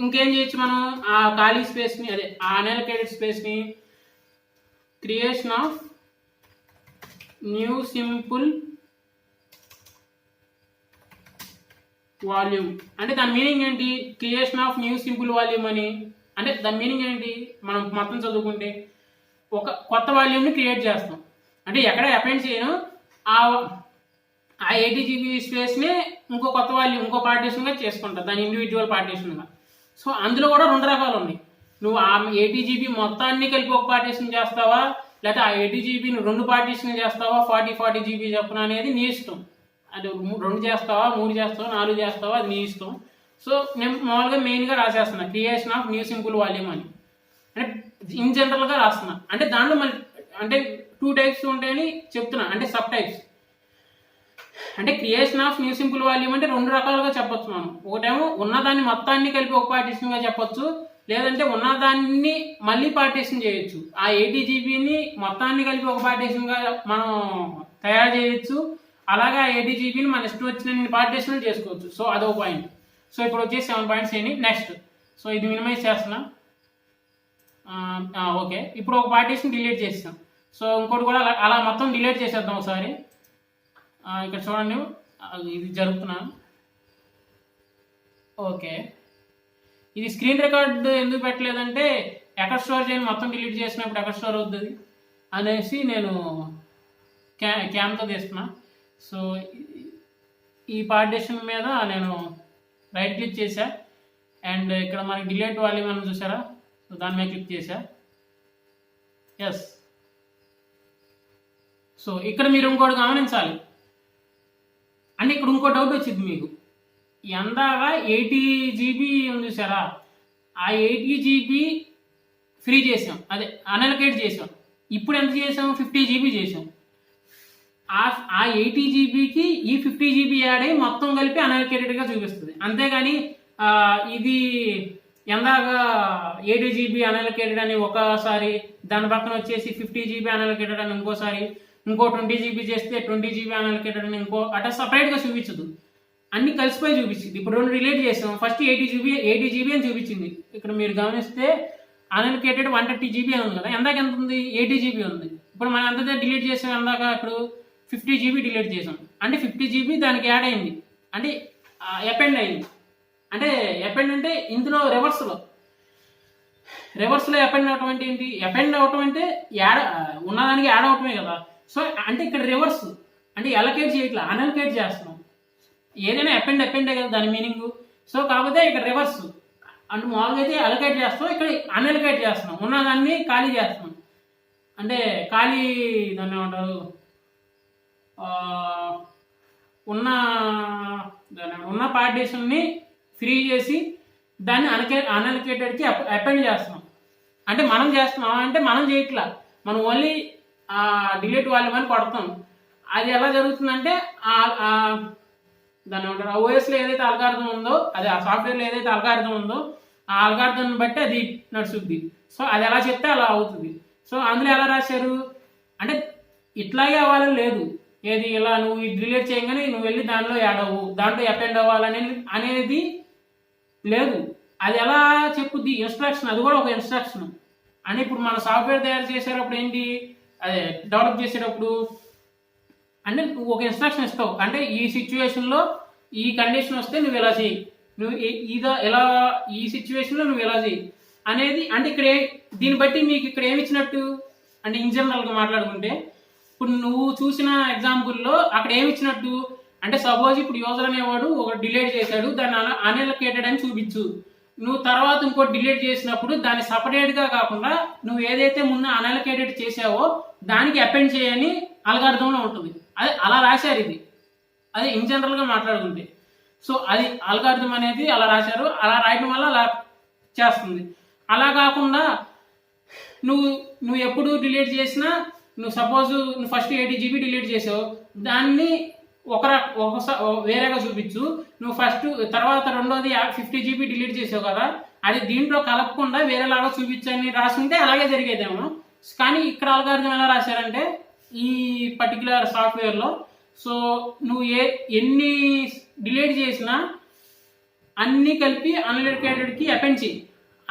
ఇంకేం చేయొచ్చు మనం? ఆ ఖాళీ స్పేస్ని, అదే ఆ అన్అలొకేటెడ్ స్పేస్ని creation of new simple volume. అంటే దాని మీనింగ్ ఏంటి? Creation of new simple volume అని అంటే దాని మీనింగ్ ఏంటి? మనం మొత్తం చదువుకుంటే ఒక కొత్త వాల్యూమ్ని క్రియేట్ చేస్తాం. అంటే ఎక్కడ అపెండ్ చేయను, ఆ 80 GB స్పేస్ని ఇంకో కొత్త వాల్యూమ్, ఇంకో పార్టీషన్గా చేసుకుంటా, దాని ఇండివిజువల్ పార్టీషన్గా. సో అందులో కూడా 2 రకాలు ఉన్నాయి. నువ్వు ఆ 80 GB మొత్తాన్ని కలిపి ఒక పార్టీషన్ చేస్తావా, లేకపోతే ఆ 80 GBని 2 పార్టీషన్ చేస్తావా, 40 GB చెప్పిన అనేది నీ ఇష్టం. అది 2 చేస్తావా, 3 చేస్తావా, 4 చేస్తావా, అది నీ ఇష్టం. సో నేను మామూలుగా మెయిన్గా రాసేస్తున్నా creation of new simple volume అని, అంటే ఇన్ జనరల్గా రాస్తున్నా. అంటే దాంట్లో మళ్ళీ అంటే 2 టైప్స్ ఉంటాయని చెప్తున్నా, అంటే సబ్ టైప్స్. అంటే creation of new simple volume అంటే 2 రకాలుగా చెప్పొచ్చు మనం. ఒకటేమో ఉన్నదాన్ని మొత్తాన్ని కలిపి ఒక పార్టీషన్గా చెప్పొచ్చు, లేదంటే ఉన్నదాన్ని మళ్ళీ పార్టీషన్ చేయొచ్చు. ఆ 80 GBని మొత్తాన్ని కలిపి ఒక పార్టీషన్గా మనం తయారు చేయొచ్చు. అలాగా 80 GBని మన ఇష్టం వచ్చిన పార్టీషన్లు చేసుకోవచ్చు. సో అదొక పాయింట్. సో ఇప్పుడు వచ్చేసి 7 పాయింట్స్ అయినాయి. నెక్స్ట్, సో ఇది మినిమైజ్ చేస్తున్నా. ఓకే, ఇప్పుడు ఒక పార్టీషన్ డిలీట్ చేస్తాం. సో ఇంకోటి కూడా అలా మొత్తం డిలీట్ చేసేద్దాం ఒకసారి. ఇక్కడ చూడండి, ఇది జరుపుతున్నాను. ఓకే, ఇది స్క్రీన్ రికార్డ్ ఎందుకు పెట్టలేదంటే ఎక్కడ స్టోర్ చేయని మొత్తం డిలీట్ చేసినప్పుడు ఎక్కడ స్టోర్ అవుతుంది అనేసి నేను క్యామ్తో తీస్తున్నా. సో ఈ పార్టీషన్ మీద నేను రైట్ క్లిక్ చేశా, అండ్ ఇక్కడ మనకి డిలీట్ వాల్యూమ్ అని చూసారా, సో దాని మీద క్లిక్ చేశా. ఎస్. సో ఇక్కడ మీరు ఇంకోటి గమనించాలి, అంటే ఇక్కడ ఇంకో డౌట్ వచ్చింది మీకు. ఎందాక 80 GB ఉంది చూసారా, ఆ 80 GB ఫ్రీ చేసాం, అదే అన్అలొకేట్ చేసాం. ఇప్పుడు ఎంత చేసాం? 50 GB చేసాం. ఆ 80 GBకి ఈ 50 GB యాడ్ అయ్యి మొత్తం కలిపి అన్అలొకేటెడ్గా చూపిస్తుంది. అంతేగాని ఇది ఎందాక 80 GB అన్అలొకేటెడ్ అని ఒకసారి, దాని పక్కన వచ్చేసి 50 GB అన్అలొకేటెడ్ అని ఇంకోసారి, ఇంకో 20 GB చేస్తే 20 GB అన్అలొకేటెడ్ అని ఇంకో అట్లా సపరేట్గా చూపించదు, అన్ని కలిసిపోయి చూపించింది. ఇప్పుడు 2 రిలేట్ చేసాం. ఫస్ట్ 80 GB అని చూపించింది. ఇక్కడ మీరు గమనిస్తే అన్అలొకేటెడ్ 130 GB అని ఉంది కదా, ఎందాక ఎంత ఉంది? 80 GB ఉంది. ఇప్పుడు మనం ఎంత డిలీట్ చేసాం? ఎందాక ఇప్పుడు 50 GB డిలీట్ చేసాం. అంటే 50 GB దానికి యాడ్ అయింది, అంటే అపెండ్ అయింది. అంటే అపెండ్ అంటే ఇందులో రివర్స్లో అపెండ్ అవటం అంటే ఏంటి? అపెండ్ అవటం అంటే ఉన్నదానికి యాడ్ అవటమే కదా. సో అంటే ఇక్కడ రివర్స్, అంటే అలొకేట్ చేయట్లా, అన్అలొకేట్ చేస్తున్నాం. ఏదైనా అపెండే కదా దాని మీనింగ్. సో కాకపోతే ఇక్కడ రివర్స్, అంటే మామూలుగా అయితే అలొకేట్ చేస్తాం, ఇక్కడ అన్అలొకేట్ చేస్తున్నాం. ఉన్నదాన్ని ఖాళీ చేస్తున్నాం, అంటే ఖాళీ దాన్ని ఏమంటారు, ఉన్న పార్టీషన్ని ఫ్రీ చేసి దాన్ని అన్అలొకేటెడ్కి అపెండ్ చేస్తున్నాం. అంటే మనం చేస్తున్నాం అంటే మనం చేయట్లా, మనం ఓన్లీ డిలీట్ వాల్యూమ్ అని కొడతాం. అది ఎలా జరుగుతుందంటే దాన్ని ఏమంటారు, ఆ ఓఎస్లో ఏదైతే అల్గారిథం ఉందో, అదే ఆ సాఫ్ట్వేర్లో ఏదైతే అల్గారిథం ఉందో ఆ అల్గారిథం బట్టి అది నడుస్తుంది. సో అది ఎలా చెప్తే అలా అవుతుంది. సో అందులో ఎలా రాశారు అంటే ఇట్లాగే అవ్వాలని లేదు. ఏది ఇలా నువ్వు ఇది డిలీట్ చేయగానే నువ్వు వెళ్ళి దాంట్లో యాడ్ అవ్వు, దాంట్లో అపెండ్ అవ్వాలని అనేది లేదు. అది ఎలా చెప్పుద్ది? ఇన్స్ట్రక్షన్, అది కూడా ఒక ఇన్స్ట్రక్షన్. అంటే ఇప్పుడు మన సాఫ్ట్వేర్ తయారు చేసేటప్పుడు ఏంటి, అదే డెవలప్ చేసేటప్పుడు అంటే నువ్వు ఒక ఇన్స్ట్రక్షన్ ఇస్తావు. అంటే ఈ సిచ్యువేషన్లో ఈ కండిషన్ వస్తే నువ్వు ఇలా చెయ్యి, నువ్వు ఎలా ఈ సిచ్యువేషన్లో నువ్వు ఎలా చేయి అనేది. అంటే ఇక్కడ దీన్ని బట్టి మీకు ఇక్కడ ఏమి ఇచ్చినట్టు అంటే ఇన్ జనరల్గా మాట్లాడుకుంటే, ఇప్పుడు నువ్వు చూసిన ఎగ్జాంపుల్లో అక్కడ ఏమి ఇచ్చినట్టు అంటే సపోజ్ ఇప్పుడు యూజర్ అనేవాడు ఒక డిలీట్ చేశాడు, దాన్ని అన్అలొకేటెడ్ అని చూపించు. నువ్వు తర్వాత ఇంకోటి డిలీట్ చేసినప్పుడు దాన్ని సపరేట్గా కాకుండా నువ్వు ఏదైతే ముందు అన్అలొకేటెడ్ చేసావో దానికి అపెండ్ చేయని అల్గారిథంలో ఉంటుంది. అదే అలా రాశారు ఇది, అదే ఇన్ జనరల్గా మాట్లాడుకుంటే. సో అది అల్గారిథం అనేది అలా రాశారు, అలా రాయడం వల్ల అలా చేస్తుంది. అలా కాకుండా నువ్వు ఎప్పుడు డిలీట్ చేసినా, నువ్వు సపోజ్ నువ్వు ఫస్ట్ 80 GB డిలీట్ చేసావు, దాన్ని ఒకసారి వేరేగా చూపించు. నువ్వు ఫస్ట్ తర్వాత రెండోది 50 GB డిలీట్ చేసావు కదా, అది దీంట్లో కలపకుండా వేరేలాగా చూపించని రాసుంటే అలాగే జరిగేదేమో. కానీ ఇక్కడ అల్గారిథం ఎలా రాశారంటే ఈ పర్టికులర్ సాఫ్ట్వేర్లో, సో నువ్వు ఎన్ని డిలీట్ చేసినా అన్నీ కలిపి అన్అలొకేటెడ్కి అపెండ్ చెయ్యి.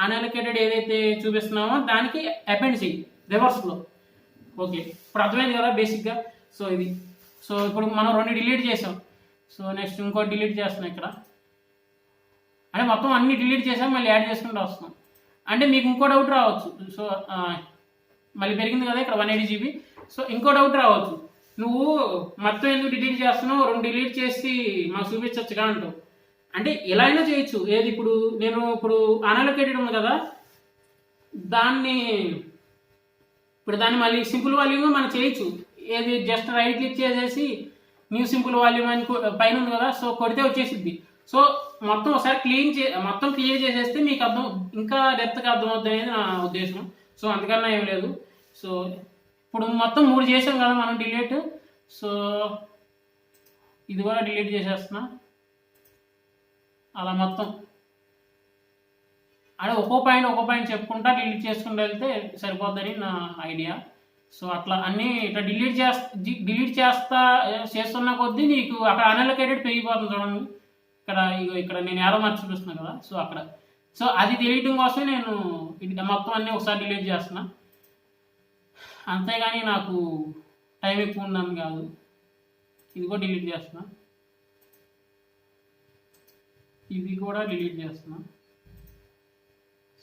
అన్అలొకేటెడ్ ఏదైతే చూపిస్తున్నామో దానికి అపెండ్ చెయ్యి రివర్స్లో. ఓకే, ఇప్పుడు అర్థమైంది కదా బేసిక్గా. సో ఇది, సో ఇప్పుడు మనం 2 డిలీట్ చేసాం. సో నెక్స్ట్ ఇంకోటి డిలీట్ చేస్తున్నాం ఇక్కడ. అంటే మొత్తం అన్ని డిలీట్ చేసాం, మళ్ళీ యాడ్ చేసుకుంటూ వస్తున్నాం. అంటే మీకు ఇంకో డౌట్ రావచ్చు, సో మళ్ళీ పెరిగింది కదా ఇక్కడ 180 GB. సో ఇంకో డౌట్ రావచ్చు, నువ్వు మొత్తం ఎందుకు డిలీట్ చేస్తున్నావు, 2 డిలీట్ చేసి మాకు చూపించచ్చుగా అంటావు. అంటే ఎలా అయినా చేయొచ్చు. ఏది ఇప్పుడు నేను అన్అలొకేటెడ్ ఉంది కదా, దాన్ని మళ్ళీ సింపుల్ వాల్యూమ్ మనం చేయొచ్చు. ఏది జస్ట్ రైట్ క్లిక్ చేసేసి న్యూ సింపుల్ వాల్యూమ్ అని పైన ఉంది కదా, సో కొడితే వచ్చేసిద్ది. సో మొత్తం ఒకసారి మొత్తం క్లియర్ చేసేస్తే మీకు ఇంకా డెప్త్గా అర్థమవుతుంది అనేది నా ఉద్దేశం. సో అందుకన్నా ఏం లేదు. సో ఇప్పుడు మొత్తం 3 చేసాం కదా మనం డిలీట్. సో ఇది కూడా డిలీట్ చేసేస్తున్నా. అలా మొత్తం అంటే ఒక్కో పాయింట్ చెప్పుకుంటా డిలీట్ చేసుకుంటూ వెళ్తే సరిపోద్దని నా ఐడియా. సో అట్లా అన్నీ ఇట్లా డిలీట్ చేస్తున్న కొద్దీ నీకు అక్కడ అన్అలొకేటెడ్ పెరిగిపోతుంది. చూడండి ఇక్కడ నేను ఏదో మార్చి చూపిస్తున్నాను కదా, సో అక్కడ. సో అది తెలియటం కోసమే నేను మొత్తం అన్నీ ఒకసారి డిలీట్ చేస్తున్నా. అంతేగాని నాకు టైం ఎక్కువ ఉందని కాదు. ఇది కూడా డిలీట్ చేస్తున్నా, ఇది కూడా డిలీట్ చేస్తున్నా.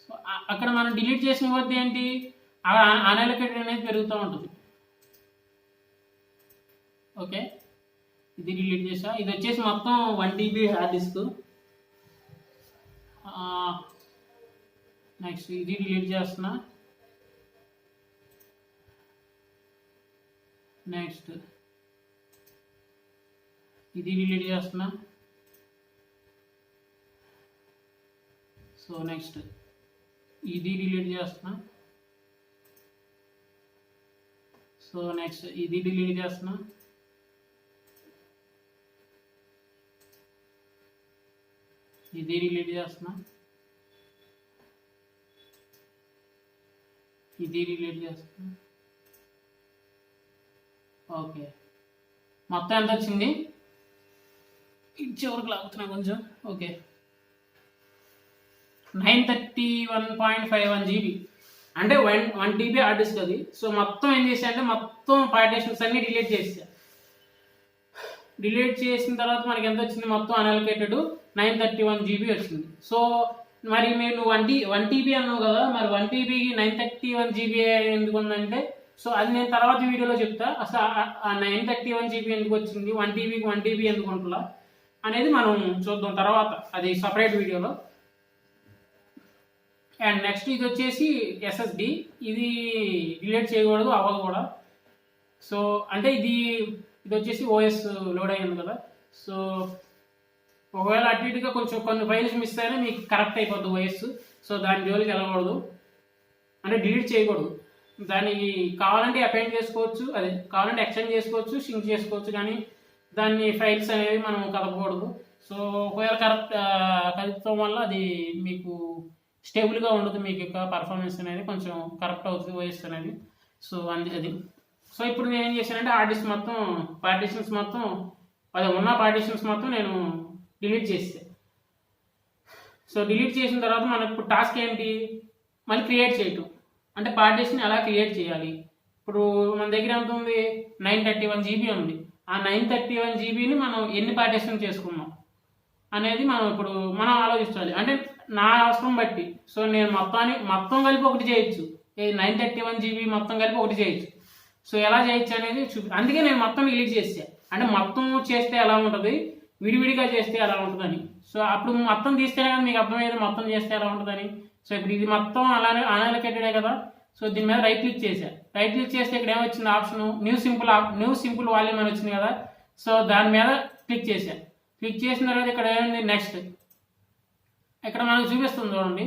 సో అక్కడ మనం డిలీట్ చేసిన కొద్దీ ఏంటి, అన్అలొకేటెడ్ అనేది పెరుగుతూ ఉంటుంది. ఓకే, ఇది డిలీట్ చేసా. ఇది వచ్చేసి మొత్తం 1 TB హార్డ్ డిస్క్. నెక్స్ట్ ఇది డిలీట్ చేస్తున్నా. నెక్స్ట్ ఇది డిలీట్ చేస్తున్నా. సో నెక్స్ట్ ఇది డిలీట్ చేస్తున్నా. సో నెక్స్ట్ ఇది డిలీట్ చేస్తున్నా. ఇది డిలీట్ చేస్తున్నా. ఇది డిలీట్ చేస్తున్నా. ఓకే, మొత్తం ఎంత వచ్చింది, చివరికి లాగుతున్నా కొంచెం. ఓకే, 931.51 GB అంటే 1 TB హార్డ్ డిస్క్ అది. సో మొత్తం ఏం చేసా అంటే మొత్తం పార్టీషన్స్ అన్ని డిలీట్ చేసా. డిలీట్ చేసిన తర్వాత మనకి ఎంత వచ్చింది, మొత్తం అన్అలొకేటెడ్ 931 GB వచ్చింది. సో మరి నేను 1 TB అన్నావు కదా, మరి 1 TBకి 931 GB ఎందుకు ఉందంటే, సో అది నేను తర్వాత వీడియోలో చెప్తా. అసలు ఆ 931 GB ఎందుకు వచ్చింది, 1 TBకి 1 TB ఎందుకు ఉంటుందా అనేది మనం చూద్దాం తర్వాత, అది సపరేట్ వీడియోలో. అండ్ నెక్స్ట్ ఇది వచ్చేసి SSD. ఇది డిలీట్ చేయకూడదు, అవ్వదు కూడా. సో అంటే ఇది వచ్చేసి OS లోడ్ అయ్యింది కదా. సో ఒకవేళ అటు ఇటుగా కొంచెం కొన్ని ఫైల్స్ మిస్ అయినా మీకు కరెక్ట్ అయిపోద్ది OS. సో దాని జోలికి వెళ్ళకూడదు, అంటే డిలీట్ చేయకూడదు. దానికి కావాలంటే అపెండ్ చేసుకోవచ్చు, అదే కావాలంటే ఎక్స్టెండ్ చేసుకోవచ్చు, సింక్ చేసుకోవచ్చు, కానీ దాన్ని ఫైల్స్ అనేవి మనం కలపకూడదు. సో ఒకవేళ కలుపుతాం వల్ల అది మీకు స్టేబుల్గా ఉండదు, మీకు యొక్క పర్ఫార్మెన్స్ అనేది కొంచెం కరెక్ట్ అవుతుంది OS అనేది. సో అది. సో ఇప్పుడు నేను ఏం చేశానంటే హార్డ్ డిస్క్ మొత్తం పార్టీషన్స్ మొత్తం అది ఉన్న పార్టీషన్స్ మొత్తం నేను డిలీట్ చేసాను. సో డిలీట్ చేసిన తర్వాత మనకు ఇప్పుడు టాస్క్ ఏంటి, మళ్ళీ క్రియేట్ చేయటం. అంటే పార్టీషన్ ఎలా క్రియేట్ చేయాలి. ఇప్పుడు మన దగ్గర ఎంత ఉంది, 931 GB ఉంది. ఆ 931 GBని మనం ఎన్ని పార్టీషన్ చేసుకున్నాం, అనేది మనం ఇప్పుడు మనం ఆలోచించాలి. అంటే నా అవసరం బట్టి. సో నేను మొత్తం కలిపి ఒకటి చేయొచ్చు. 931 GB మొత్తం కలిపి ఒకటి చేయొచ్చు. సో ఎలా చేయొచ్చు అనేది అందుకే నేను మొత్తం డిలీట్ చేసా. అంటే మొత్తం చేస్తే ఎలా ఉంటుంది, విడివిడిగా చేస్తే ఎలా ఉంటుందని. సో అప్పుడు మొత్తం తీస్తేనే కదా మీకు అర్థమయ్యేది మొత్తం చేస్తే ఎలా ఉంటుందని. సో ఇప్పుడు ఇది మొత్తం అలానే అన్అలొకేటెడే కదా. సో దీని మీద రైట్ క్లిక్ చేశా. రైట్ క్లిక్ చేస్తే ఇక్కడ ఏమొచ్చింది ఆప్షన్ న్యూ సింపుల్ వాల్యూమ్ అని వచ్చింది కదా. సో దాని మీద క్లిక్ చేశా. క్లిక్ చేసిన తర్వాత ఇక్కడ ఏమైంది నెక్స్ట్ ఇక్కడ మనకు చూపిస్తుంది చూడండి.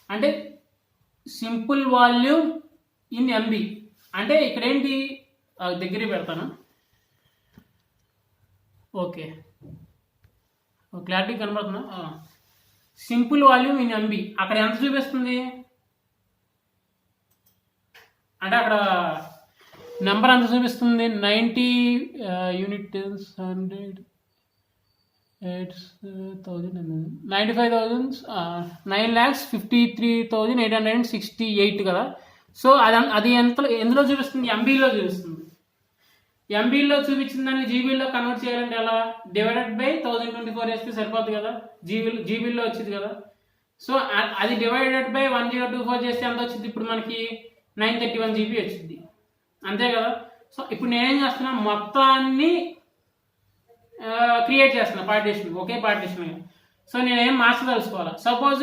అంటే సింపుల్ వాల్యూమ్ ఇన్ MB అంటే ఇక్కడ ఏంటి దగ్గర పెడతాను. ఓకే క్లారిటీ కనబడుతుందా? సింపుల్ వాల్యూమ్ ఇన్ MB అక్కడ ఎంత చూపిస్తుంది అంటే అక్కడ నెంబర్ ఎంత చూపిస్తుంది 90 యూనిట్స్ 9,53,868 కదా. సో అది ఎందులో చూపిస్తుంది, MBలో చూపిస్తుంది. MBలో చూపించిన దాన్ని జీబీలో కన్వర్ట్ చేయాలంటే ఎలా, డివైడెడ్ బై 1024 వేస్తే సరిపోద్ది కదా. జీబీలో వచ్చింది కదా. సో అది డివైడెడ్ బై 1024 చేస్తే ఎంత వచ్చింది, ఇప్పుడు మనకి 931 GB వచ్చింది అంతే కదా. సో ఇప్పుడు నేనేం చేస్తున్నా, మొత్తాన్ని క్రియేట్ చేస్తున్నా పార్టీషన్, ఒకే పార్టీషన్. సో నేనేం మార్చదలుచుకోవాలా. సపోజ్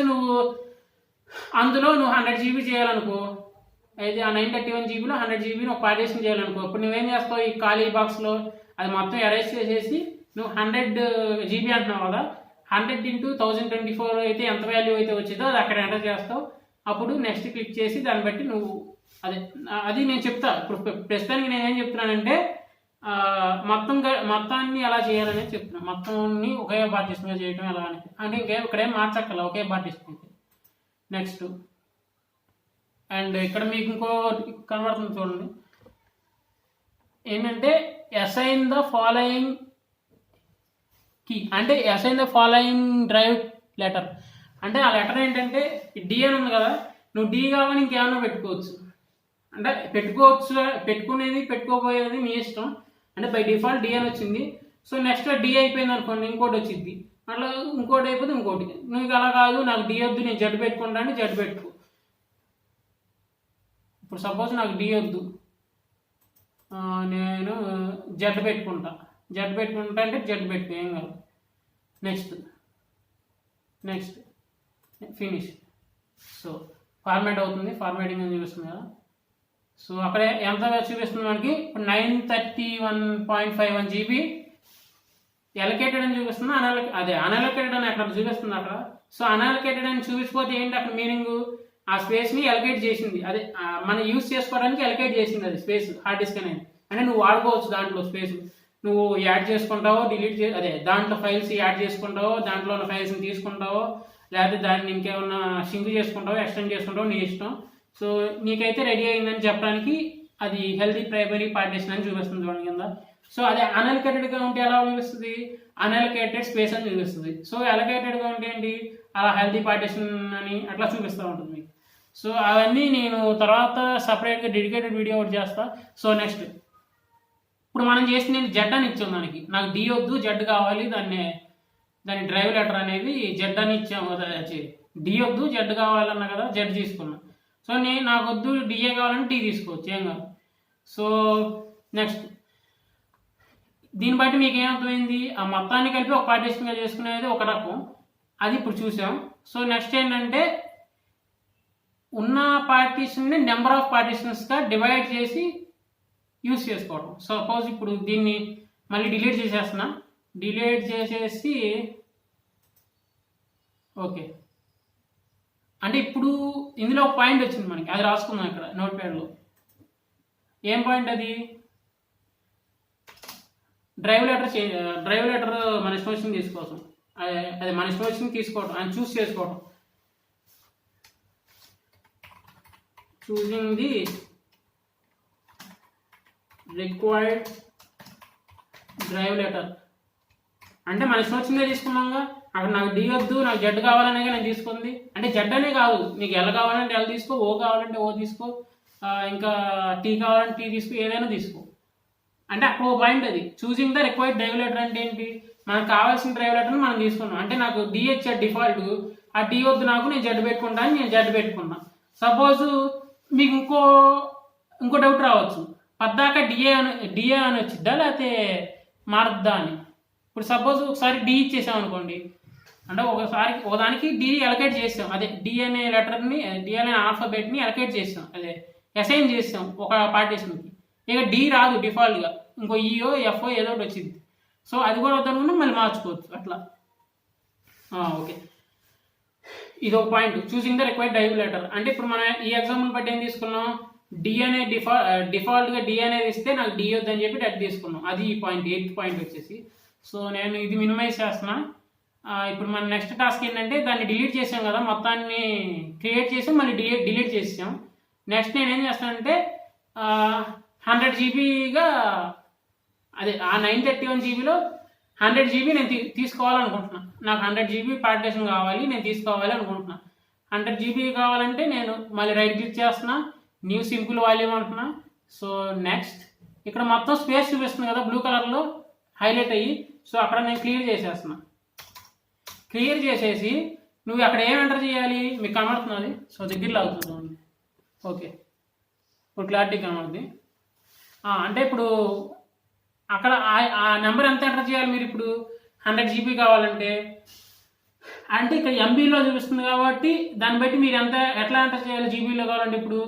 అందులో నువ్వు 100 GB చేయాలనుకో, అయితే ఆ 931 GBలో 100 GBని ఒక పార్టీషన్ చేయాలనుకో. ఇప్పుడు నువ్వేం చేస్తావు, ఈ ఖాళీ బాక్స్లో అది మొత్తం ఎరేజ్ చేసేసి నువ్వు 100 GB అంటున్నావు కదా, 100 × 1024 అయితే ఎంత వాల్యూ అయితే వచ్చిందో అది అక్కడ ఎంటర్ చేస్తావు. అప్పుడు నెక్స్ట్ క్లిక్ చేసి దాన్ని బట్టి నువ్వు అది నేను చెప్తా. ఇప్పుడు ప్రస్తుతానికి నేనేం చెప్తున్నానంటే మొత్తాన్ని ఎలా చేయాలనేది చెప్తున్నాను. మొత్తాన్ని ఒకే పార్టీషన్గా చేయడం ఎలా అని. అంటే ఇక్కడేం మార్చక్కల, ఒకే పార్టీషన్ అయితే. నెక్స్ట్ అండ్ ఇక్కడ మీకు ఇంకో కనబడుతుంది చూడండి, ఏంటంటే అసైన్ ద ఫాలోయింగ్ కీ, అంటే assign the following drive letter. అంటే ఆ లెటర్ ఏంటంటే డి అని ఉంది కదా, నువ్వు డి కావాలి ఇంకేమన్నా పెట్టుకోవచ్చు. అంటే పెట్టుకునేది పెట్టుకోపోయేది నీ ఇష్టం. అంటే బై డిఫాల్ట్ డి అని వచ్చింది. సో నెక్స్ట్ డి అయిపోయింది అనుకోండి, ఇంకోటి వచ్చింది. అట్లా ఇంకోటి అయిపోతే ఇంకోటి. నువ్వు అలా కాదు, నాకు డి వద్దు, నేను జడ్ పెట్టుకుంటాను, జడ్ పెట్టుకో. ఇప్పుడు సపోజ్ నాకు డి వద్దు, నేను జడ్ పెట్టుకుంటా అంటే జడ్ పెట్టుకో, ఏం కాదు. Next finish. సో ఫార్మాట్ అవుతుంది, ఫార్మాటింగ్ అని చూపిస్తుంది కదా. సో అక్కడ ఎంత చూపిస్తుంది మనకి, 931.51 GB ఎలకేటెడ్ అని చూపిస్తుంది. అన్అలొకేటెడ్ అని అక్కడ చూపిస్తుంది అక్కడ. సో అన్అలొకేటెడ్ అని చూపించిపోతే ఏంటి అక్కడ మీనింగ్, ఆ స్పేస్ని ఎలకేట్ చేసింది, అదే మనం యూజ్ చేసుకోవడానికి ఎలకేట్ చేసింది అది స్పేస్, హార్డ్ డిస్క్ అనేది. అంటే నువ్వు వాడుకోవచ్చు దాంట్లో స్పేస్, నువ్వు యాడ్ చేసుకుంటావో దాంట్లో ఫైల్స్ యాడ్ చేసుకుంటావో, దాంట్లో ఉన్న ఫైల్స్ని తీసుకుంటావో, లేకపోతే దాన్ని ఇంకేమన్నా సింక్ చేసుకుంటావో, ఎక్స్టెండ్ చేసుకుంటావో నీ ఇష్టం. సో నీకైతే రెడీ అయిందని చెప్పడానికి అది హెల్తీ ప్రైమరీ పార్టీషన్ అని చూపిస్తుంది చూడండి కింద. సో అదే అన్అలొకేటెడ్గా ఉంటే ఎలా చూపిస్తుంది, అన్అలొకేటెడ్ స్పేస్ అని చూపిస్తుంది. సో అలొకేటెడ్గా ఉంటే ఏంటి, అలా హెల్తీ పార్టీషన్ అని అట్లా చూపిస్తూ ఉంటుంది మీకు. సో అవన్నీ నేను తర్వాత సపరేట్గా డెడికేటెడ్ వీడియో ఒకటి చేస్తా. సో నెక్స్ట్ ఇప్పుడు మనం చేసిన జెడ్ అని ఇచ్చాం దానికి, నాకు డి వద్దు జెడ్ కావాలి, దాని డ్రైవ్ లెటర్ అనేది జెడ్ అని ఇచ్చాము. డి వద్దు జెడ్ కావాలన్నా కదా, జెడ్ తీసుకున్నా. సో నాకు వద్దు డిఏ కావాలంటే టీ తీసుకోవచ్చు, ఏం కాదు. సో నెక్స్ట్ దీన్ని బట్టి మీకు ఏమర్థమైంది, ఆ మొత్తాన్ని కలిపి ఒక పార్టీషన్గా చేసుకునేది ఒక రకం, అది ఇప్పుడు చూసాం. సో నెక్స్ట్ ఏంటంటే ఉన్న పార్టీషన్ని నెంబర్ ఆఫ్ పార్టీషన్స్గా డివైడ్ చేసి యూస్ చేసుకోవడం. సపోజ్ ఇప్పుడు దీన్ని మళ్ళీ డిలీట్ చేసేస్తున్నా, డిలీట్ చేసేసి ఓకే. అంటే ఇప్పుడు ఇందులో ఒక పాయింట్ వచ్చింది మనకి, అది రాసుకుందాం ఇక్కడ నోట్ ప్యాడ్లో. ఏం పాయింట్ అది, డ్రైవ్ లెటర్ మన ఇష్టం తీసుకోవడం, అది మన ఇష్టం తీసుకోవడం, అని చూస్ చేసుకోవడం. Choosing the required drive letter అంటే మన ఇష్టం వచ్చిందే తీసుకున్నాంగా. అక్కడ నాకు డి వద్దు, నాకు జెడ్ కావాలనే నేను తీసుకుంది. అంటే జెడ్ అనే కాదు, నీకు ఎల్ కావాలంటే ఎల్ తీసుకో, ఓ కావాలంటే ఓ తీసుకో, ఇంకా టీ కావాలంటే టీ తీసుకో, ఏదైనా తీసుకో. అంటే అక్కడ ఓ పాయింట్ అది choosing the required drive letter అంటే ఏంటి, మనకు కావాల్సిన డ్రైవ్ లెటర్ని మనం తీసుకున్నాం. అంటే నాకు డి ఇచ్చాడు డిఫాల్ట్, ఆ డి వద్దు నాకు, నేను జెడ్ పెట్టుకుంటా అని నేను జెడ్ పెట్టుకున్నా. సపోజ్ మీకు ఇంకో డౌట్ రావచ్చు, పద్దాక డిఏ అని వచ్చిద్దా లేకపోతే మారద్దా అని. ఇప్పుడు సపోజ్ ఒకసారి డి ఇచ్చేసాం అనుకోండి, అంటే ఒకదానికి డి అలొకేట్ చేసాం, అదే డి అనే లెటర్ని, డి అనే ఆల్ఫాబెట్ని అలొకేట్ చేసాం, అదే అసైన్ చేసాం ఒక పార్టీషన్కి. ఇక డి రాదు డిఫాల్ట్గా, ఇంకో ఈఓ ఎఫ్ఓ ఏదో ఒకటి వచ్చింది. సో అది కూడా వద్దనుకుంటే మళ్ళీ మార్చుకోవచ్చు అట్లా. ఓకే, ఇది ఒక point, choosing the required drive letter. అంటే ఇప్పుడు మనం ఈ ఎగ్జాంపుల్ బట్టి ఏం తీసుకున్నాం, డి అనే డిఫాల్ట్గా డి అనేది ఇస్తే నాకు డి వద్దని చెప్పి డెట్ తీసుకున్నాం. అది ఈ పాయింట్, 8th పాయింట్ వచ్చేసి. సో నేను ఇది మినిమైజ్ చేస్తున్నా. ఇప్పుడు మన నెక్స్ట్ టాస్క్ ఏంటంటే, దాన్ని డిలీట్ చేసాం కదా, మొత్తాన్ని క్రియేట్ చేసి మళ్ళీ డిలీట్ చేసాం. నెక్స్ట్ నేను ఏం చేస్తానంటే 100 జీబీగా, అదే ఆ 931 జీబీలో 100 జీబీ నేను తీసుకోవాలనుకుంటున్నా. నాకు 100 జీబీ పార్టిషన్ కావాలి, నేను తీసుకోవాలి అనుకుంటున్నా. 100 జీబీ కావాలంటే నేను మళ్ళీ రైట్ క్లిక్ చేస్తున్నా, న్యూ సింపుల్ వాల్యూమ్ అంటున్నా. సో నెక్స్ట్ ఇక్కడ మొత్తం స్పేస్ చూపిస్తుంది కదా బ్లూ కలర్లో హైలైట్ అయ్యి, సో అక్కడ నేను క్లియర్ చేసేస్తున్నా. క్లియర్ చేసేసి నువ్వు అక్కడ ఏం ఎంటర్ చేయాలి మీకు కనబడుతున్నది, సో దగ్గరలో అవుతుంది. ఓకే, ఇప్పుడు క్లారిటీ కనబడుతుంది. అంటే ఇప్పుడు అక్కడ ఆ నెంబర్ ఎంత ఎంటర్ చేయాలి మీరు ఇప్పుడు 100 జీబీ కావాలంటే, అంటే ఇక్కడ ఎంబీలో చూపిస్తుంది కాబట్టి దాన్ని బట్టి మీరు ఎట్లా ఎంటర్ చేయాలి. జీబీలో కావాలంటే ఇప్పుడు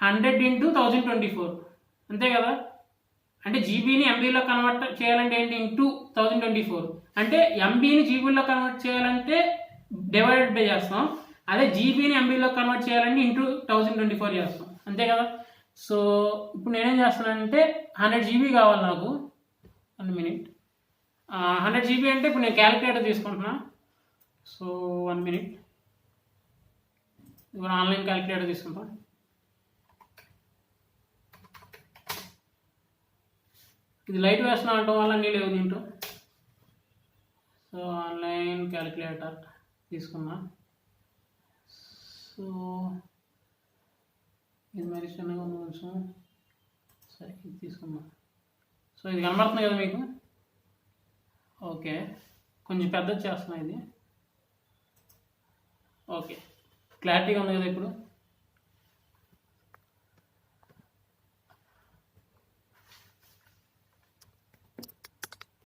100 × 1024 అంతే కదా. అంటే జీబీని ఎంబీలో కన్వర్ట్ చేయాలంటే ఏంటి, ఇంటూ 1024. అంటే ఎంబీని జీబీలో కన్వర్ట్ చేయాలంటే డివైడెడ్ బై చేస్తాం, అదే జీబీని ఎంబీలో కన్వర్ట్ చేయాలంటే ఇంటూ 1024 చేస్తాం, అంతే కదా. సో ఇప్పుడు నేనేం చేస్తానంటే 100 జీబీ కావాలి నాకు. 1 మినిట్. 100 జీబీ అంటే ఇప్పుడు నేను క్యాలిక్యులేటర్ తీసుకుంటున్నా. సో 1 మినిట్, ఇప్పుడు ఆన్లైన్ క్యాలిక్యులేటర్ తీసుకుంటా. ఇది లైట్ వేసిన అవటం వల్ల అన్నీ లేవు దీంట్లో. సో ఆన్లైన్ క్యాలిక్యులేటర్ తీసుకున్నా. సో ఇది మరి చిన్నగా ఉంది కొంచెం, సరే ఇది తీసుకున్నా. సో ఇది కనబడుతుంది కదా మీకు. ఓకే, కొంచెం పెద్దది చేస్తున్నా ఇది. ఓకే, క్లారిటీగా ఉంది కదా ఇప్పుడు.